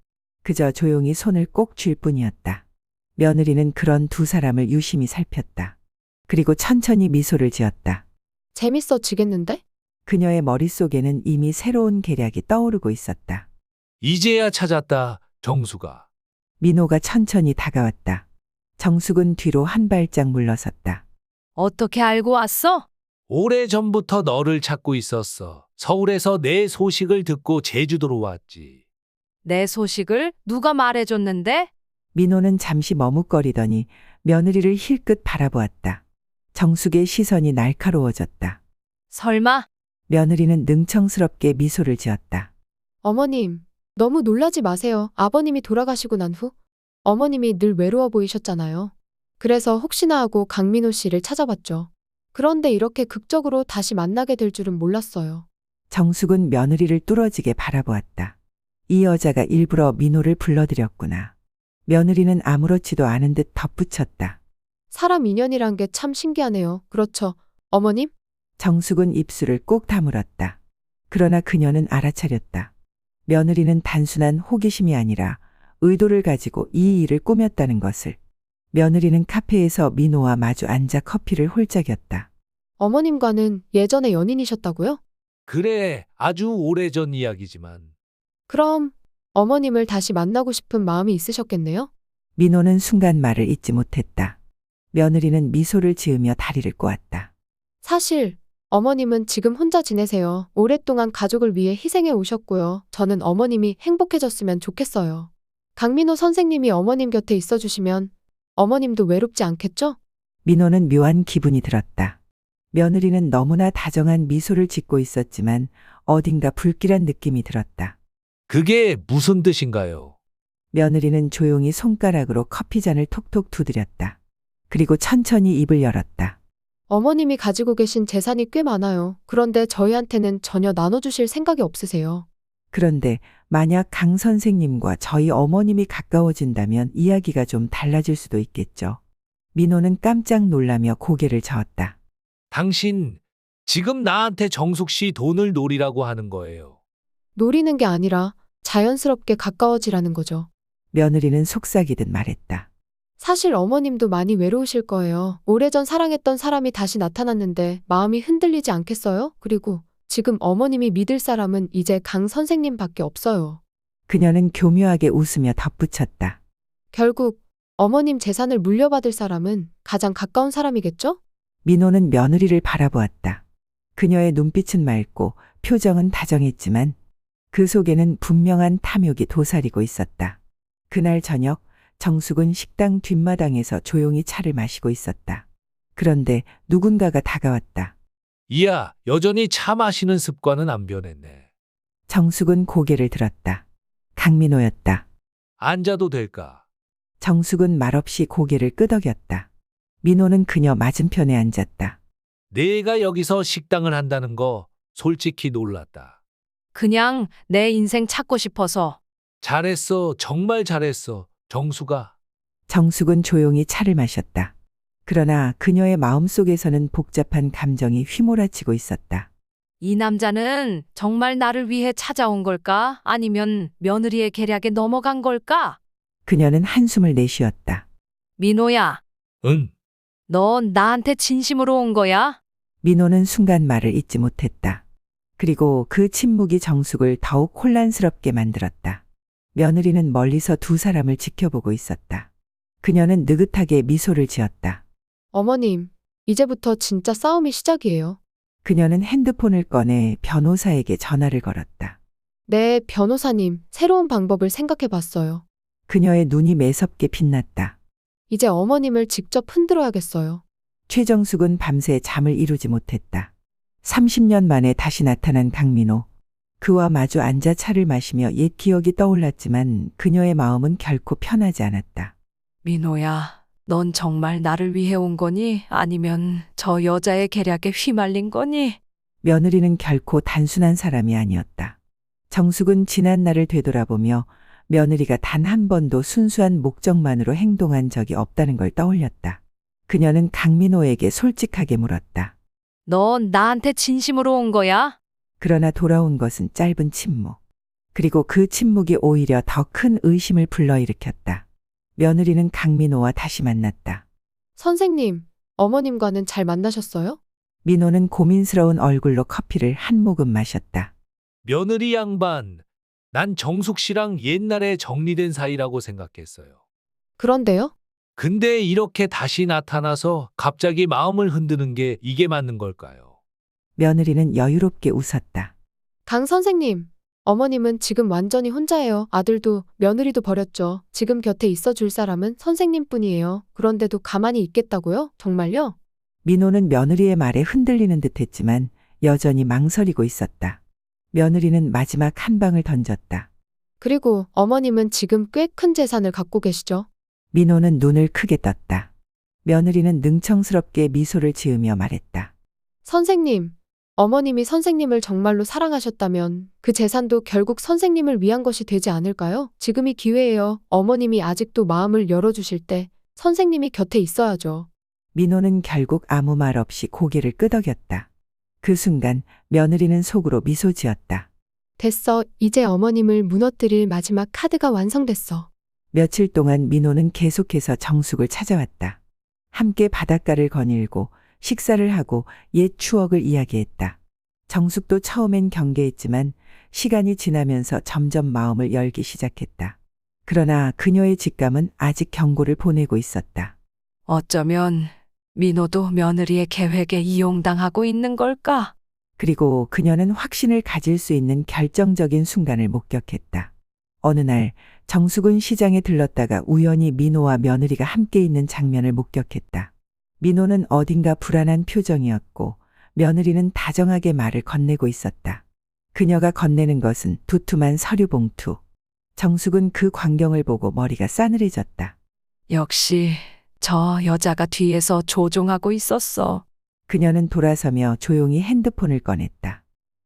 그저 조용히 손을 꼭 쥘 뿐이었다. 며느리는 그런 두 사람을 유심히 살폈다. 그리고 천천히 미소를 지었다. 재밌어지겠는데? 그녀의 머릿속에는 이미 새로운 계략이 떠오르고 있었다. 이제야 찾았다, 정수가. 민호가 천천히 다가왔다. 정숙은 뒤로 한 발짝 물러섰다. 어떻게 알고 왔어? 오래전부터 너를 찾고 있었어. 서울에서 내 소식을 듣고 제주도로 왔지. 내 소식을 누가 말해줬는데? 민호는 잠시 머뭇거리더니 며느리를 힐끗 바라보았다. 정숙의 시선이 날카로워졌다. 설마? 며느리는 능청스럽게 미소를 지었다. 어머님, 너무 놀라지 마세요. 아버님이 돌아가시고 난 후 어머님이 늘 외로워 보이셨잖아요. 그래서 혹시나 하고 강민호 씨를 찾아봤죠. 그런데 이렇게 극적으로 다시 만나게 될 줄은 몰랐어요. 정숙은 며느리를 뚫어지게 바라보았다. 이 여자가 일부러 민호를 불러들였구나. 며느리는 아무렇지도 않은 듯 덧붙였다. 사람 인연이란 게 참 신기하네요. 그렇죠, 어머님? 정숙은 입술을 꼭 다물었다. 그러나 그녀는 알아차렸다. 며느리는 단순한 호기심이 아니라 의도를 가지고 이 일을 꾸몄다는 것을. 며느리는 카페에서 민호와 마주 앉아 커피를 홀짝였다. 어머님과는 예전에 연인이셨다고요? 그래, 아주 오래전 이야기지만. 그럼 어머님을 다시 만나고 싶은 마음이 있으셨겠네요? 민호는 순간 말을 잇지 못했다. 며느리는 미소를 지으며 다리를 꼬았다. 사실 어머님은 지금 혼자 지내세요. 오랫동안 가족을 위해 희생해 오셨고요. 저는 어머님이 행복해졌으면 좋겠어요. 강민호 선생님이 어머님 곁에 있어주시면 어머님도 외롭지 않겠죠? 민호는 묘한 기분이 들었다. 며느리는 너무나 다정한 미소를 짓고 있었지만 어딘가 불길한 느낌이 들었다. 그게 무슨 뜻인가요? 며느리는 조용히 손가락으로 커피잔을 톡톡 두드렸다. 그리고 천천히 입을 열었다. 어머님이 가지고 계신 재산이 꽤 많아요. 그런데 저희한테는 전혀 나눠주실 생각이 없으세요. 그런데 만약 강 선생님과 저희 어머님이 가까워진다면 이야기가 좀 달라질 수도 있겠죠. 민호는 깜짝 놀라며 고개를 저었다. 당신, 지금 나한테 정숙 씨 돈을 노리라고 하는 거예요. 노리는 게 아니라 자연스럽게 가까워지라는 거죠. 며느리는 속삭이듯 말했다. 사실 어머님도 많이 외로우실 거예요. 오래전 사랑했던 사람이 다시 나타났는데 마음이 흔들리지 않겠어요? 그리고 지금 어머님이 믿을 사람은 이제 강 선생님밖에 없어요. 그녀는 교묘하게 웃으며 덧붙였다. 결국 어머님 재산을 물려받을 사람은 가장 가까운 사람이겠죠? 민호는 며느리를 바라보았다. 그녀의 눈빛은 맑고 표정은 다정했지만 그 속에는 분명한 탐욕이 도사리고 있었다. 그날 저녁 정숙은 식당 뒷마당에서 조용히 차를 마시고 있었다. 그런데 누군가가 다가왔다. 이야, 여전히 차 마시는 습관은 안 변했네. 정숙은 고개를 들었다. 강민호였다. 앉아도 될까? 정숙은 말없이 고개를 끄덕였다. 민호는 그녀 맞은편에 앉았다. 내가 여기서 식당을 한다는 거 솔직히 놀랐다. 그냥 내 인생 찾고 싶어서. 잘했어, 정말 잘했어, 정수가. 정숙은 조용히 차를 마셨다. 그러나 그녀의 마음속에서는 복잡한 감정이 휘몰아치고 있었다. 이 남자는 정말 나를 위해 찾아온 걸까? 아니면 며느리의 계략에 넘어간 걸까? 그녀는 한숨을 내쉬었다. 민호야, 응. 넌 나한테 진심으로 온 거야? 민호는 순간 말을 잇지 못했다. 그리고 그 침묵이 정숙을 더욱 혼란스럽게 만들었다. 며느리는 멀리서 두 사람을 지켜보고 있었다. 그녀는 느긋하게 미소를 지었다. 어머님, 이제부터 진짜 싸움이 시작이에요. 그녀는 핸드폰을 꺼내 변호사에게 전화를 걸었다. 네, 변호사님, 새로운 방법을 생각해 봤어요. 그녀의 눈이 매섭게 빛났다. 이제 어머님을 직접 흔들어야겠어요. 최정숙은 밤새 잠을 이루지 못했다. 30년 만에 다시 나타난 강민호. 그와 마주 앉아 차를 마시며 옛 기억이 떠올랐지만 그녀의 마음은 결코 편하지 않았다. 민호야, 넌 정말 나를 위해 온 거니? 아니면 저 여자의 계략에 휘말린 거니? 며느리는 결코 단순한 사람이 아니었다. 정숙은 지난 날을 되돌아보며 며느리가 단 한 번도 순수한 목적만으로 행동한 적이 없다는 걸 떠올렸다. 그녀는 강민호에게 솔직하게 물었다. 넌 나한테 진심으로 온 거야? 그러나 돌아온 것은 짧은 침묵. 그리고 그 침묵이 오히려 더 큰 의심을 불러일으켰다. 며느리는 강민호와 다시 만났다. 선생님, 어머님과는 잘 만나셨어요? 민호는 고민스러운 얼굴로 커피를 한 모금 마셨다. 며느리 양반. 난 정숙 씨랑 옛날에 정리된 사이라고 생각했어요. 그런데요? 근데 이렇게 다시 나타나서 갑자기 마음을 흔드는 게 이게 맞는 걸까요? 며느리는 여유롭게 웃었다. 강 선생님, 어머님은 지금 완전히 혼자예요. 아들도 며느리도 버렸죠. 지금 곁에 있어 줄 사람은 선생님뿐이에요. 그런데도 가만히 있겠다고요? 정말요? 민호는 며느리의 말에 흔들리는 듯했지만 여전히 망설이고 있었다. 며느리는 마지막 한 방을 던졌다. 그리고 어머님은 지금 꽤 큰 재산을 갖고 계시죠? 민호는 눈을 크게 떴다. 며느리는 능청스럽게 미소를 지으며 말했다. 선생님, 어머님이 선생님을 정말로 사랑하셨다면 그 재산도 결국 선생님을 위한 것이 되지 않을까요? 지금이 기회예요. 어머님이 아직도 마음을 열어주실 때 선생님이 곁에 있어야죠. 민호는 결국 아무 말 없이 고개를 끄덕였다. 그 순간 며느리는 속으로 미소 지었다. 됐어. 이제 어머님을 무너뜨릴 마지막 카드가 완성됐어. 며칠 동안 민호는 계속해서 정숙을 찾아왔다. 함께 바닷가를 거닐고 식사를 하고 옛 추억을 이야기했다. 정숙도 처음엔 경계했지만 시간이 지나면서 점점 마음을 열기 시작했다. 그러나 그녀의 직감은 아직 경고를 보내고 있었다. 어쩌면 민호도 며느리의 계획에 이용당하고 있는 걸까? 그리고 그녀는 확신을 가질 수 있는 결정적인 순간을 목격했다. 어느 날 정숙은 시장에 들렀다가 우연히 민호와 며느리가 함께 있는 장면을 목격했다. 민호는 어딘가 불안한 표정이었고 며느리는 다정하게 말을 건네고 있었다. 그녀가 건네는 것은 두툼한 서류 봉투. 정숙은 그 광경을 보고 머리가 싸늘해졌다. 역시 저 여자가 뒤에서 조종하고 있었어. 그녀는 돌아서며 조용히 핸드폰을 꺼냈다.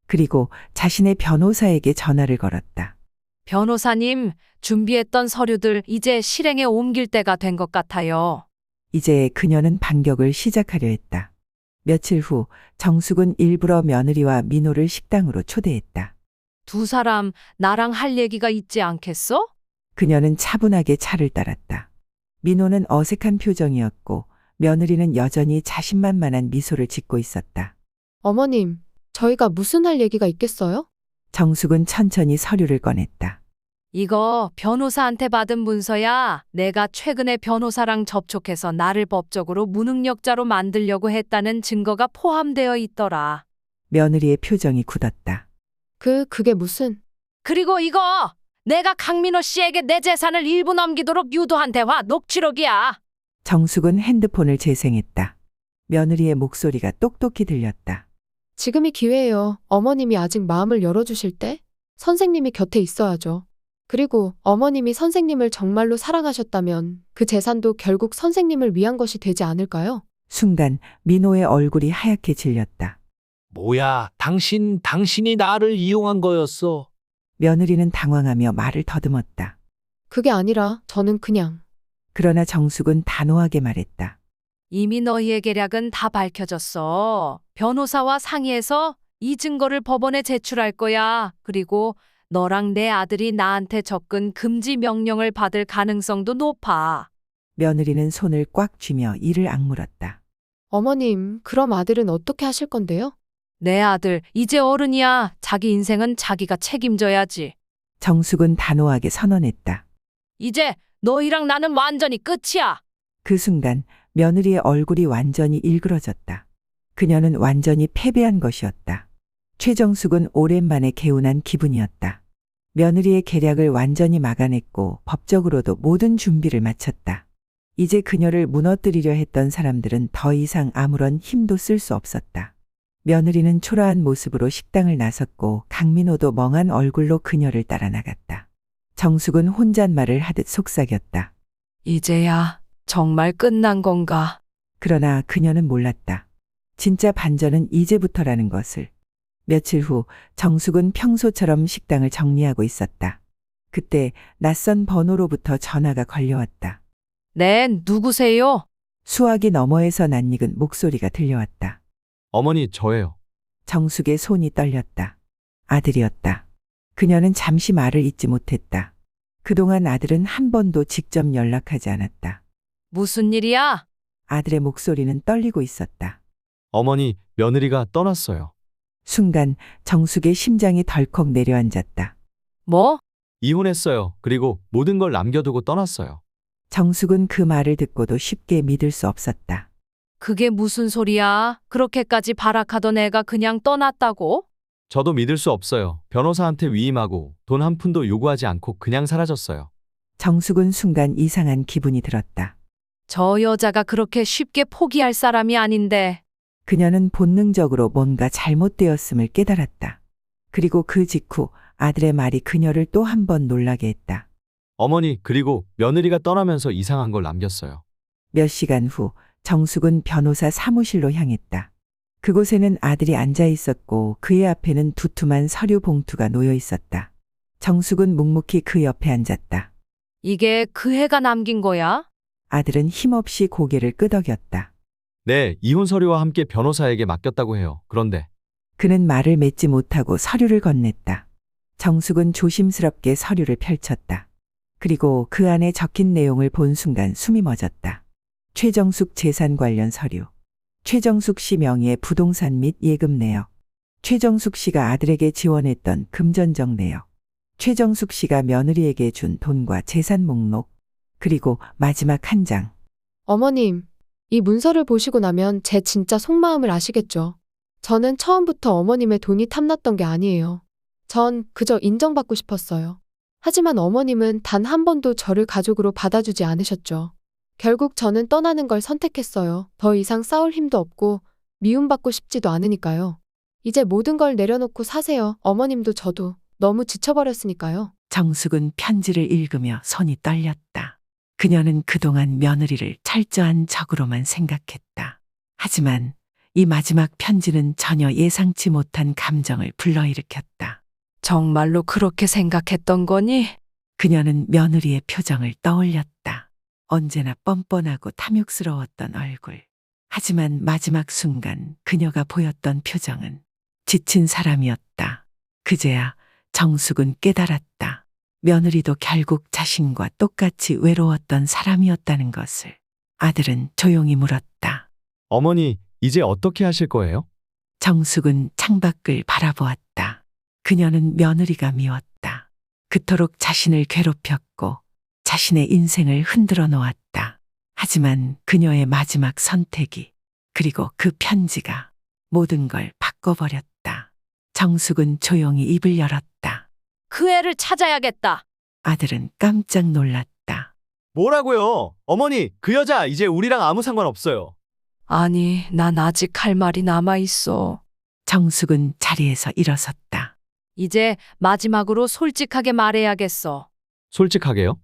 그리고 자신의 변호사에게 전화를 걸었다. 변호사님, 준비했던 서류들 이제 실행에 옮길 때가 된 것 같아요. 이제 그녀는 반격을 시작하려 했다. 며칠 후 정숙은 일부러 며느리와 민호를 식당으로 초대했다. 두 사람 나랑 할 얘기가 있지 않겠어? 그녀는 차분하게 차를 따랐다. 민호는 어색한 표정이었고 며느리는 여전히 자신만만한 미소를 짓고 있었다. 어머님, 저희가 무슨 할 얘기가 있겠어요? 정숙은 천천히 서류를 꺼냈다. 이거 변호사한테 받은 문서야. 내가 최근에 변호사랑 접촉해서 나를 법적으로 무능력자로 만들려고 했다는 증거가 포함되어 있더라. 며느리의 표정이 굳었다. 그게 무슨... 그리고 이거! 내가 강민호 씨에게 내 재산을 일부 넘기도록 유도한 대화 녹취록이야. 정숙은 핸드폰을 재생했다. 며느리의 목소리가 똑똑히 들렸다. 지금이 기회예요. 어머님이 아직 마음을 열어주실 때 선생님이 곁에 있어야죠. 그리고 어머님이 선생님을 정말로 사랑하셨다면 그 재산도 결국 선생님을 위한 것이 되지 않을까요? 순간 민호의 얼굴이 하얗게 질렸다. 뭐야, 당신이 나를 이용한 거였어. 며느리는 당황하며 말을 더듬었다. 그게 아니라 저는 그냥... 그러나 정숙은 단호하게 말했다. 이미 너희의 계략은 다 밝혀졌어. 변호사와 상의해서 이 증거를 법원에 제출할 거야. 그리고 너랑 내 아들이 나한테 접근 금지 명령을 받을 가능성도 높아. 며느리는 손을 꽉 쥐며 이를 악물었다. 어머님, 그럼 아들은 어떻게 하실 건데요? 내 아들, 이제 어른이야. 자기 인생은 자기가 책임져야지. 정숙은 단호하게 선언했다. 이제 너희랑 나는 완전히 끝이야. 그 순간 며느리의 얼굴이 완전히 일그러졌다. 그녀는 완전히 패배한 것이었다. 최정숙은 오랜만에 개운한 기분이었다. 며느리의 계략을 완전히 막아냈고 법적으로도 모든 준비를 마쳤다. 이제 그녀를 무너뜨리려 했던 사람들은 더 이상 아무런 힘도 쓸 수 없었다. 며느리는 초라한 모습으로 식당을 나섰고 강민호도 멍한 얼굴로 그녀를 따라 나갔다. 정숙은 혼잣말을 하듯 속삭였다. 이제야 정말 끝난 건가? 그러나 그녀는 몰랐다. 진짜 반전은 이제부터라는 것을. 며칠 후 정숙은 평소처럼 식당을 정리하고 있었다. 그때 낯선 번호로부터 전화가 걸려왔다. 네, 누구세요? 수화기 너머에서 낯익은 목소리가 들려왔다. 어머니, 저예요. 정숙의 손이 떨렸다. 아들이었다. 그녀는 잠시 말을 잇지 못했다. 그동안 아들은 한 번도 직접 연락하지 않았다. 무슨 일이야? 아들의 목소리는 떨리고 있었다. 어머니, 며느리가 떠났어요. 순간 정숙의 심장이 덜컥 내려앉았다. 뭐? 이혼했어요. 그리고 모든 걸 남겨두고 떠났어요. 정숙은 그 말을 듣고도 쉽게 믿을 수 없었다. 그게 무슨 소리야? 그렇게까지 발악하던 애가 그냥 떠났다고? 저도 믿을 수 없어요. 변호사한테 위임하고 돈 한 푼도 요구하지 않고 그냥 사라졌어요. 정숙은 순간 이상한 기분이 들었다. 저 여자가 그렇게 쉽게 포기할 사람이 아닌데. 그녀는 본능적으로 뭔가 잘못되었음을 깨달았다. 그리고 그 직후 아들의 말이 그녀를 또 한 번 놀라게 했다. 어머니, 그리고 며느리가 떠나면서 이상한 걸 남겼어요. 몇 시간 후 정숙은 변호사 사무실로 향했다. 그곳에는 아들이 앉아 있었고 그의 앞에는 두툼한 서류 봉투가 놓여 있었다. 정숙은 묵묵히 그 옆에 앉았다. 이게 그 애가 남긴 거야? 아들은 힘없이 고개를 끄덕였다. 네, 이혼 서류와 함께 변호사에게 맡겼다고 해요. 그런데 그는 말을 맺지 못하고 서류를 건넸다. 정숙은 조심스럽게 서류를 펼쳤다. 그리고 그 안에 적힌 내용을 본 순간 숨이 멎었다. 최정숙 재산 관련 서류. 최정숙 씨 명의의 부동산 및 예금 내역. 최정숙 씨가 아들에게 지원했던 금전적 내역. 최정숙 씨가 며느리에게 준 돈과 재산 목록. 그리고 마지막 한 장. 어머님, 이 문서를 보시고 나면 제 진짜 속마음을 아시겠죠? 저는 처음부터 어머님의 돈이 탐났던 게 아니에요. 전 그저 인정받고 싶었어요. 하지만 어머님은 단 한 번도 저를 가족으로 받아주지 않으셨죠. 결국 저는 떠나는 걸 선택했어요. 더 이상 싸울 힘도 없고 미움받고 싶지도 않으니까요. 이제 모든 걸 내려놓고 사세요. 어머님도 저도 너무 지쳐버렸으니까요. 정숙은 편지를 읽으며 손이 떨렸다. 그녀는 그동안 며느리를 철저한 적으로만 생각했다. 하지만 이 마지막 편지는 전혀 예상치 못한 감정을 불러일으켰다. 정말로 그렇게 생각했던 거니? 그녀는 며느리의 표정을 떠올렸다. 언제나 뻔뻔하고 탐욕스러웠던 얼굴. 하지만 마지막 순간 그녀가 보였던 표정은 지친 사람이었다. 그제야 정숙은 깨달았다. 며느리도 결국 자신과 똑같이 외로웠던 사람이었다는 것을. 아들은 조용히 물었다. 어머니, 이제 어떻게 하실 거예요? 정숙은 창밖을 바라보았다. 그녀는 며느리가 미웠다. 그토록 자신을 괴롭혔고 자신의 인생을 흔들어 놓았다. 하지만 그녀의 마지막 선택이, 그리고 그 편지가 모든 걸 바꿔버렸다. 정숙은 조용히 입을 열었다. 그 애를 찾아야겠다. 아들은 깜짝 놀랐다. 뭐라고요? 어머니, 그 여자 이제 우리랑 아무 상관없어요. 아니, 난 아직 할 말이 남아있어. 정숙은 자리에서 일어섰다. 이제 마지막으로 솔직하게 말해야겠어. 솔직하게요?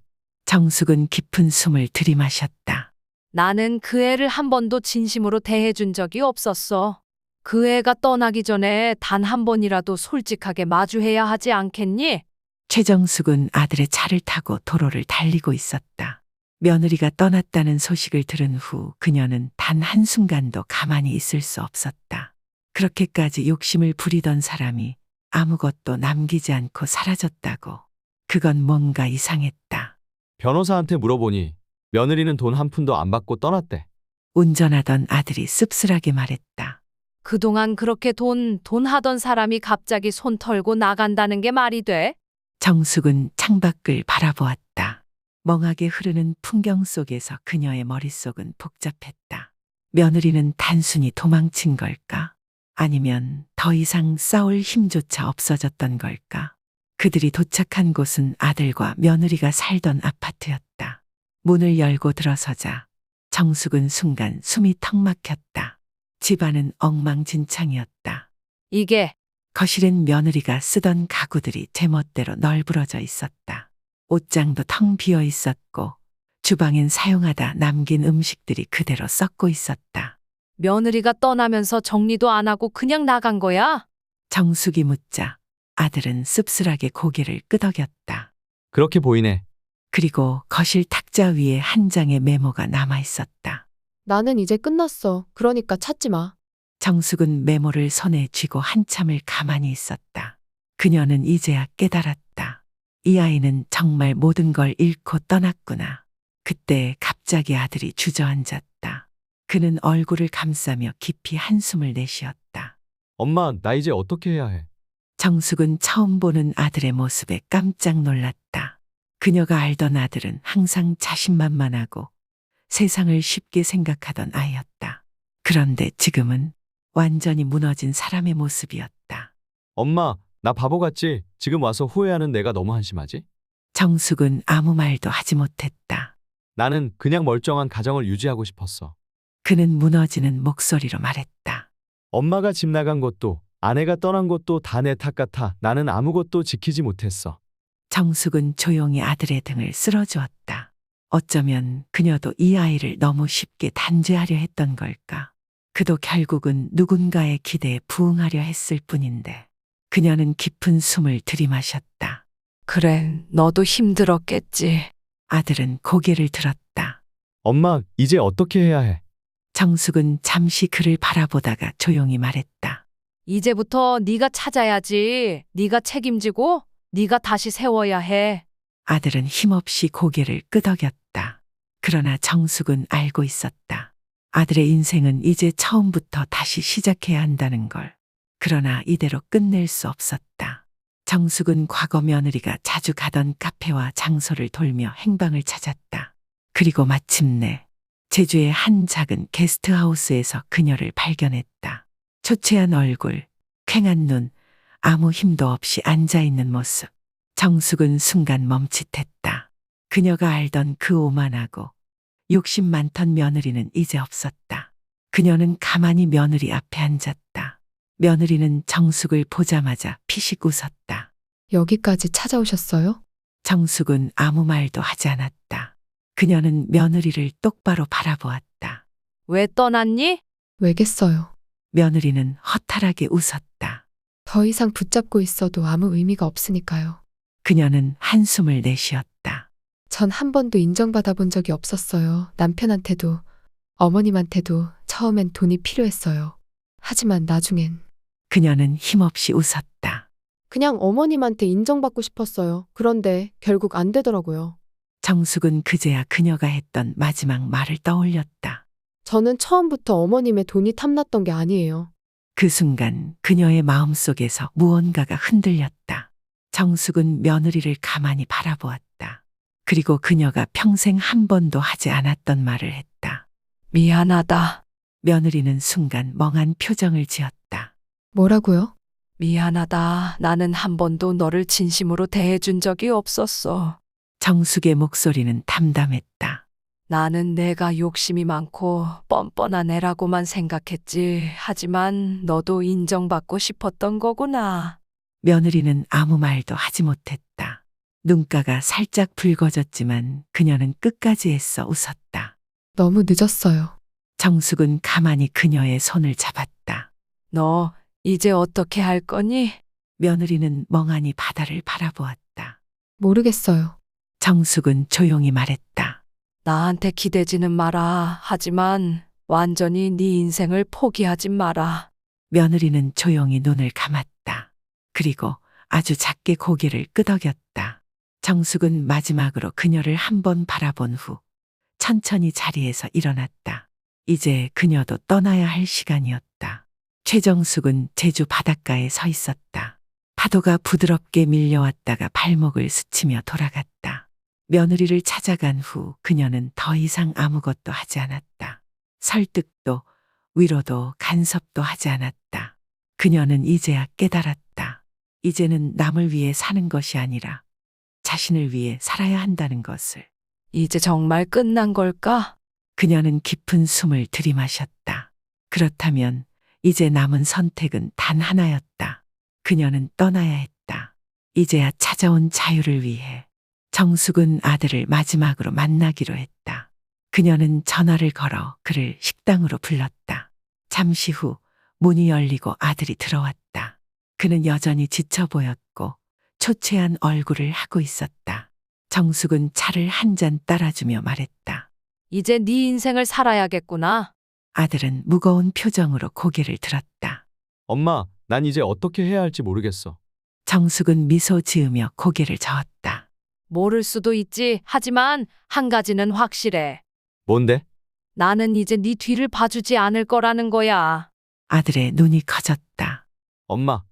정숙은 깊은 숨을 들이마셨다. 나는 그 애를 한 번도 진심으로 대해준 적이 없었어. 그 애가 떠나기 전에 단 한 번이라도 솔직하게 마주해야 하지 않겠니? 최정숙은 아들의 차를 타고 도로를 달리고 있었다. 며느리가 떠났다는 소식을 들은 후 그녀는 단 한순간도 가만히 있을 수 없었다. 그렇게까지 욕심을 부리던 사람이 아무것도 남기지 않고 사라졌다고. 그건 뭔가 이상했다. 변호사한테 물어보니 며느리는 돈 한 푼도 안 받고 떠났대. 운전하던 아들이 씁쓸하게 말했다. 그동안 그렇게 돈 하던 사람이 갑자기 손 털고 나간다는 게 말이 돼? 정숙은 창밖을 바라보았다. 멍하게 흐르는 풍경 속에서 그녀의 머릿속은 복잡했다. 며느리는 단순히 도망친 걸까? 아니면 더 이상 싸울 힘조차 없어졌던 걸까? 그들이 도착한 곳은 아들과 며느리가 살던 아파트였다. 문을 열고 들어서자 정숙은 순간 숨이 턱 막혔다. 집안은 엉망진창이었다. 이게 거실엔 며느리가 쓰던 가구들이 제멋대로 널브러져 있었다. 옷장도 텅 비어 있었고 주방엔 사용하다 남긴 음식들이 그대로 썩고 있었다. 며느리가 떠나면서 정리도 안 하고 그냥 나간 거야? 정숙이 묻자 아들은 씁쓸하게 고개를 끄덕였다. 그렇게 보이네. 그리고 거실 탁자 위에 한 장의 메모가 남아 있었다. 나는 이제 끝났어. 그러니까 찾지 마. 정숙은 메모를 손에 쥐고 한참을 가만히 있었다. 그녀는 이제야 깨달았다. 이 아이는 정말 모든 걸 잃고 떠났구나. 그때 갑자기 아들이 주저앉았다. 그는 얼굴을 감싸며 깊이 한숨을 내쉬었다. 엄마, 나 이제 어떻게 해야 해? 정숙은 처음 보는 아들의 모습에 깜짝 놀랐다. 그녀가 알던 아들은 항상 자신만만하고 세상을 쉽게 생각하던 아이였다. 그런데 지금은 완전히 무너진 사람의 모습이었다. 엄마, 나 바보 같지? 지금 와서 후회하는 내가 너무 한심하지? 정숙은 아무 말도 하지 못했다. 나는 그냥 멀쩡한 가정을 유지하고 싶었어. 그는 무너지는 목소리로 말했다. 엄마가 집 나간 것도 아내가 떠난 것도 다 내 탓 같아. 나는 아무것도 지키지 못했어. 정숙은 조용히 아들의 등을 쓸어주었다. 어쩌면 그녀도 이 아이를 너무 쉽게 단죄하려 했던 걸까? 그도 결국은 누군가의 기대에 부응하려 했을 뿐인데. 그녀는 깊은 숨을 들이마셨다. 그래, 너도 힘들었겠지. 아들은 고개를 들었다. 엄마, 이제 어떻게 해야 해? 정숙은 잠시 그를 바라보다가 조용히 말했다. 이제부터 네가 찾아야지. 네가 책임지고 네가 다시 세워야 해. 아들은 힘없이 고개를 끄덕였다. 그러나 정숙은 알고 있었다. 아들의 인생은 이제 처음부터 다시 시작해야 한다는 걸. 그러나 이대로 끝낼 수 없었다. 정숙은 과거 며느리가 자주 가던 카페와 장소를 돌며 행방을 찾았다. 그리고 마침내 제주의 한 작은 게스트하우스에서 그녀를 발견했다. 초췌한 얼굴, 퀭한 눈, 아무 힘도 없이 앉아있는 모습. 정숙은 순간 멈칫했다. 그녀가 알던 그 오만하고 욕심 많던 며느리는 이제 없었다. 그녀는 가만히 며느리 앞에 앉았다. 며느리는 정숙을 보자마자 피식 웃었다. 여기까지 찾아오셨어요? 정숙은 아무 말도 하지 않았다. 그녀는 며느리를 똑바로 바라보았다. 왜 떠났니? 왜겠어요? 며느리는 허탈하게 웃었다. 더 이상 붙잡고 있어도 아무 의미가 없으니까요. 그녀는 한숨을 내쉬었다. 전 한 번도 인정받아 본 적이 없었어요. 남편한테도 어머님한테도 처음엔 돈이 필요했어요. 하지만 나중엔 그녀는 힘없이 웃었다. 그냥 어머님한테 인정받고 싶었어요. 그런데 결국 안 되더라고요. 정숙은 그제야 그녀가 했던 마지막 말을 떠올렸다. 저는 처음부터 어머님의 돈이 탐났던 게 아니에요. 그 순간 그녀의 마음속에서 무언가가 흔들렸다. 정숙은 며느리를 가만히 바라보았다. 그리고 그녀가 평생 한 번도 하지 않았던 말을 했다. 미안하다. 며느리는 순간 멍한 표정을 지었다. 뭐라고요? 미안하다. 나는 한 번도 너를 진심으로 대해준 적이 없었어. 정숙의 목소리는 담담했다. 나는 내가 욕심이 많고 뻔뻔한 애라고만 생각했지. 하지만 너도 인정받고 싶었던 거구나. 며느리는 아무 말도 하지 못했다. 눈가가 살짝 붉어졌지만 그녀는 끝까지 애써 웃었다. 너무 늦었어요. 정숙은 가만히 그녀의 손을 잡았다. 너 이제 어떻게 할 거니? 며느리는 멍하니 바다를 바라보았다. 모르겠어요. 정숙은 조용히 말했다. 나한테 기대지는 마라. 하지만 완전히 네 인생을 포기하진 마라. 며느리는 조용히 눈을 감았다. 그리고 아주 작게 고개를 끄덕였다. 정숙은 마지막으로 그녀를 한 번 바라본 후 천천히 자리에서 일어났다. 이제 그녀도 떠나야 할 시간이었다. 최정숙은 제주 바닷가에 서 있었다. 파도가 부드럽게 밀려왔다가 발목을 스치며 돌아갔다. 며느리를 찾아간 후 그녀는 더 이상 아무것도 하지 않았다. 설득도 위로도 간섭도 하지 않았다. 그녀는 이제야 깨달았다. 이제는 남을 위해 사는 것이 아니라 자신을 위해 살아야 한다는 것을. 이제 정말 끝난 걸까? 그녀는 깊은 숨을 들이마셨다. 그렇다면 이제 남은 선택은 단 하나였다. 그녀는 떠나야 했다. 이제야 찾아온 자유를 위해. 정숙은 아들을 마지막으로 만나기로 했다. 그녀는 전화를 걸어 그를 식당으로 불렀다. 잠시 후 문이 열리고 아들이 들어왔다. 그는 여전히 지쳐 보였고 초췌한 얼굴을 하고 있었다. 정숙은 차를 한 잔 따라주며 말했다. 이제 네 인생을 살아야겠구나. 아들은 무거운 표정으로 고개를 들었다. 엄마, 난 이제 어떻게 해야 할지 모르겠어. 정숙은 미소 지으며 고개를 저었다. 모를 수도 있지. 하지만 한 가지는 확실해. 뭔데? 나는 이제 네 뒤를 봐주지 않을 거라는 거야. 아들의 눈이 커졌다. 엄마,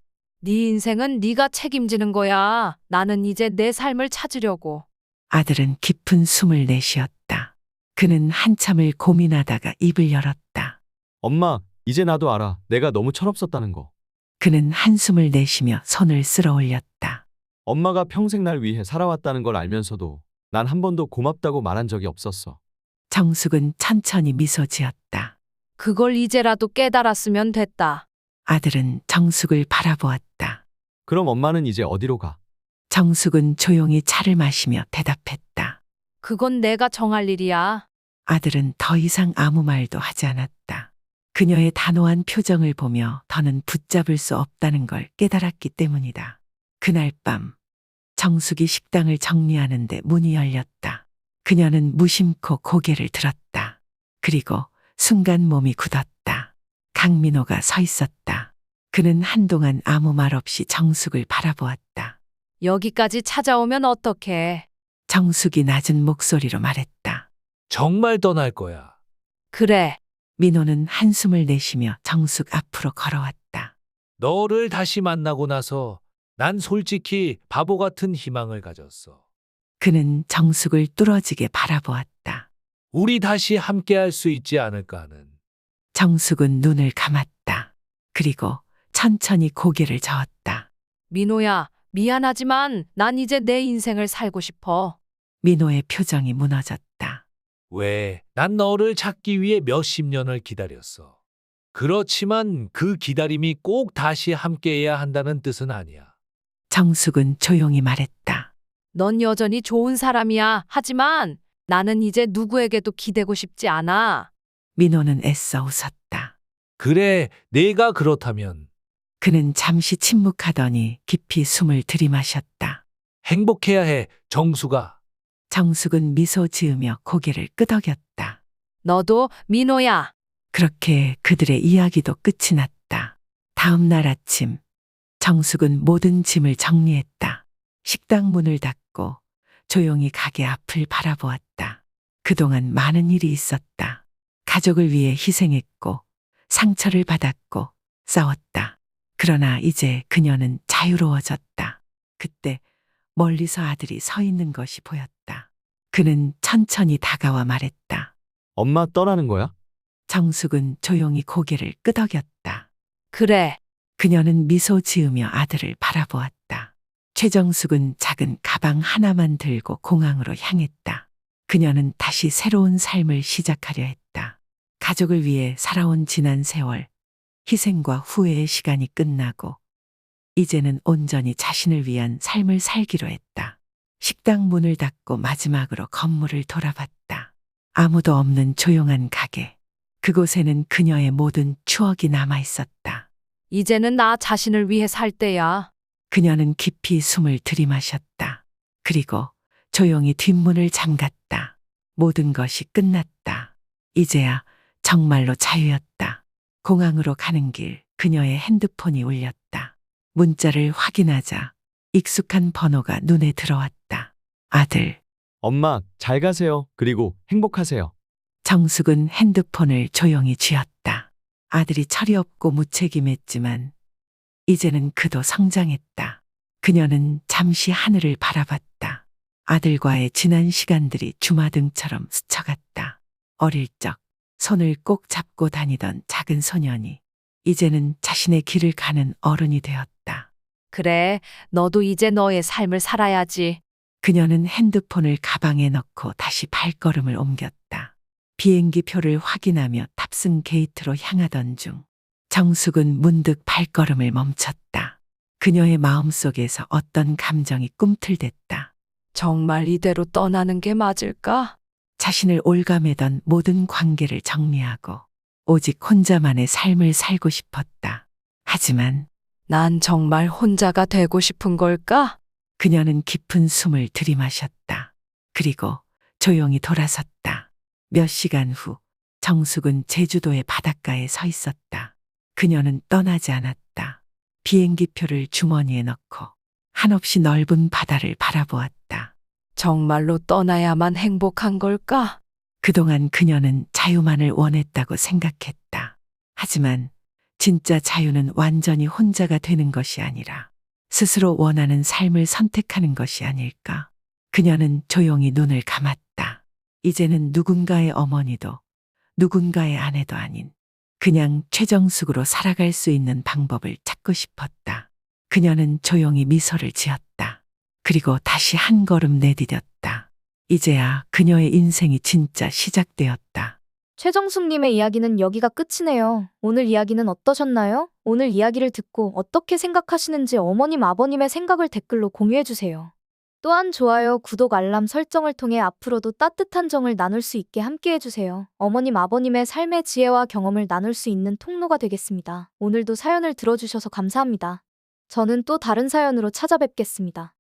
네 인생은 네가 책임지는 거야. 나는 이제 내 삶을 찾으려고. 아들은 깊은 숨을 내쉬었다. 그는 한참을 고민하다가 입을 열었다. 엄마, 이제 나도 알아. 내가 너무 철없었다는 거. 그는 한숨을 내쉬며 손을 쓸어 올렸다. 엄마가 평생 날 위해 살아왔다는 걸 알면서도 난 한 번도 고맙다고 말한 적이 없었어. 정숙은 천천히 미소 지었다. 그걸 이제라도 깨달았으면 됐다. 아들은 정숙을 바라보았다. 그럼 엄마는 이제 어디로 가? 정숙은 조용히 차를 마시며 대답했다. 그건 내가 정할 일이야. 아들은 더 이상 아무 말도 하지 않았다. 그녀의 단호한 표정을 보며 더는 붙잡을 수 없다는 걸 깨달았기 때문이다. 그날 밤 정숙이 식당을 정리하는데 문이 열렸다. 그녀는 무심코 고개를 들었다. 그리고 순간 몸이 굳었다. 강민호가 서 있었다. 그는 한동안 아무 말 없이 정숙을 바라보았다. 여기까지 찾아오면 어떡해. 정숙이 낮은 목소리로 말했다. 정말 떠날 거야. 그래. 민호는 한숨을 내쉬며 정숙 앞으로 걸어왔다. 너를 다시 만나고 나서 난 솔직히 바보 같은 희망을 가졌어. 그는 정숙을 뚫어지게 바라보았다. 우리 다시 함께할 수 있지 않을까 하는. 정숙은 눈을 감았다. 그리고 천천히 고개를 저었다. 민호야, 미안하지만 난 이제 내 인생을 살고 싶어. 민호의 표정이 무너졌다. 왜? 난 너를 찾기 위해 몇십 년을 기다렸어. 그렇지만 그 기다림이 꼭 다시 함께해야 한다는 뜻은 아니야. 정숙은 조용히 말했다. 넌 여전히 좋은 사람이야. 하지만 나는 이제 누구에게도 기대고 싶지 않아. 민호는 애써 웃었다. 그래, 내가 그렇다면 그는 잠시 침묵하더니 깊이 숨을 들이마셨다. 행복해야 해, 정수가. 정숙은 미소 지으며 고개를 끄덕였다. 너도 민호야. 그렇게 그들의 이야기도 끝이 났다. 다음 날 아침 정숙은 모든 짐을 정리했다. 식당 문을 닫고 조용히 가게 앞을 바라보았다. 그동안 많은 일이 있었다. 가족을 위해 희생했고 상처를 받았고 싸웠다. 그러나 이제 그녀는 자유로워졌다. 그때 멀리서 아들이 서 있는 것이 보였다. 그는 천천히 다가와 말했다. 엄마 떠나는 거야? 정숙은 조용히 고개를 끄덕였다. 그래. 그녀는 미소 지으며 아들을 바라보았다. 최정숙은 작은 가방 하나만 들고 공항으로 향했다. 그녀는 다시 새로운 삶을 시작하려 했다. 가족을 위해 살아온 지난 세월, 희생과 후회의 시간이 끝나고 이제는 온전히 자신을 위한 삶을 살기로 했다. 식당 문을 닫고 마지막으로 건물을 돌아봤다. 아무도 없는 조용한 가게. 그곳에는 그녀의 모든 추억이 남아 있었다. 이제는 나 자신을 위해 살 때야. 그녀는 깊이 숨을 들이마셨다. 그리고 조용히 뒷문을 잠갔다. 모든 것이 끝났다. 이제야 정말로 자유였다. 공항으로 가는 길. 그녀의 핸드폰이 울렸다. 문자를 확인하자 익숙한 번호가 눈에 들어왔다. 아들. 엄마, 잘 가세요. 그리고 행복하세요. 정숙은 핸드폰을 조용히 쥐었다. 아들이 철이 없고 무책임했지만 이제는 그도 성장했다. 그녀는 잠시 하늘을 바라봤다. 아들과의 지난 시간들이 주마등처럼 스쳐갔다. 어릴 적 손을 꼭 잡고 다니던 작은 소년이 이제는 자신의 길을 가는 어른이 되었다. 그래, 너도 이제 너의 삶을 살아야지. 그녀는 핸드폰을 가방에 넣고 다시 발걸음을 옮겼다. 비행기 표를 확인하며 탑승 게이트로 향하던 중 정숙은 문득 발걸음을 멈췄다. 그녀의 마음속에서 어떤 감정이 꿈틀댔다. 정말 이대로 떠나는 게 맞을까? 자신을 올가매던 모든 관계를 정리하고 오직 혼자만의 삶을 살고 싶었다. 하지만 난 정말 혼자가 되고 싶은 걸까? 그녀는 깊은 숨을 들이마셨다. 그리고 조용히 돌아섰다. 몇 시간 후 정숙은 제주도의 바닷가에 서 있었다. 그녀는 떠나지 않았다. 비행기표를 주머니에 넣고 한없이 넓은 바다를 바라보았다. 정말로 떠나야만 행복한 걸까? 그동안 그녀는 자유만을 원했다고 생각했다. 하지만 진짜 자유는 완전히 혼자가 되는 것이 아니라 스스로 원하는 삶을 선택하는 것이 아닐까. 그녀는 조용히 눈을 감았다. 이제는 누군가의 어머니도 누군가의 아내도 아닌 그냥 최정숙으로 살아갈 수 있는 방법을 찾고 싶었다. 그녀는 조용히 미소를 지었다. 그리고 다시 한 걸음 내디뎠다. 이제야 그녀의 인생이 진짜 시작되었다. 최정숙님의 이야기는 여기가 끝이네요. 오늘 이야기는 어떠셨나요? 오늘 이야기를 듣고 어떻게 생각하시는지 어머님, 아버님의 생각을 댓글로 공유해주세요. 또한 좋아요, 구독, 알람 설정을 통해 앞으로도 따뜻한 정을 나눌 수 있게 함께해주세요. 어머님, 아버님의 삶의 지혜와 경험을 나눌 수 있는 통로가 되겠습니다. 오늘도 사연을 들어주셔서 감사합니다. 저는 또 다른 사연으로 찾아뵙겠습니다.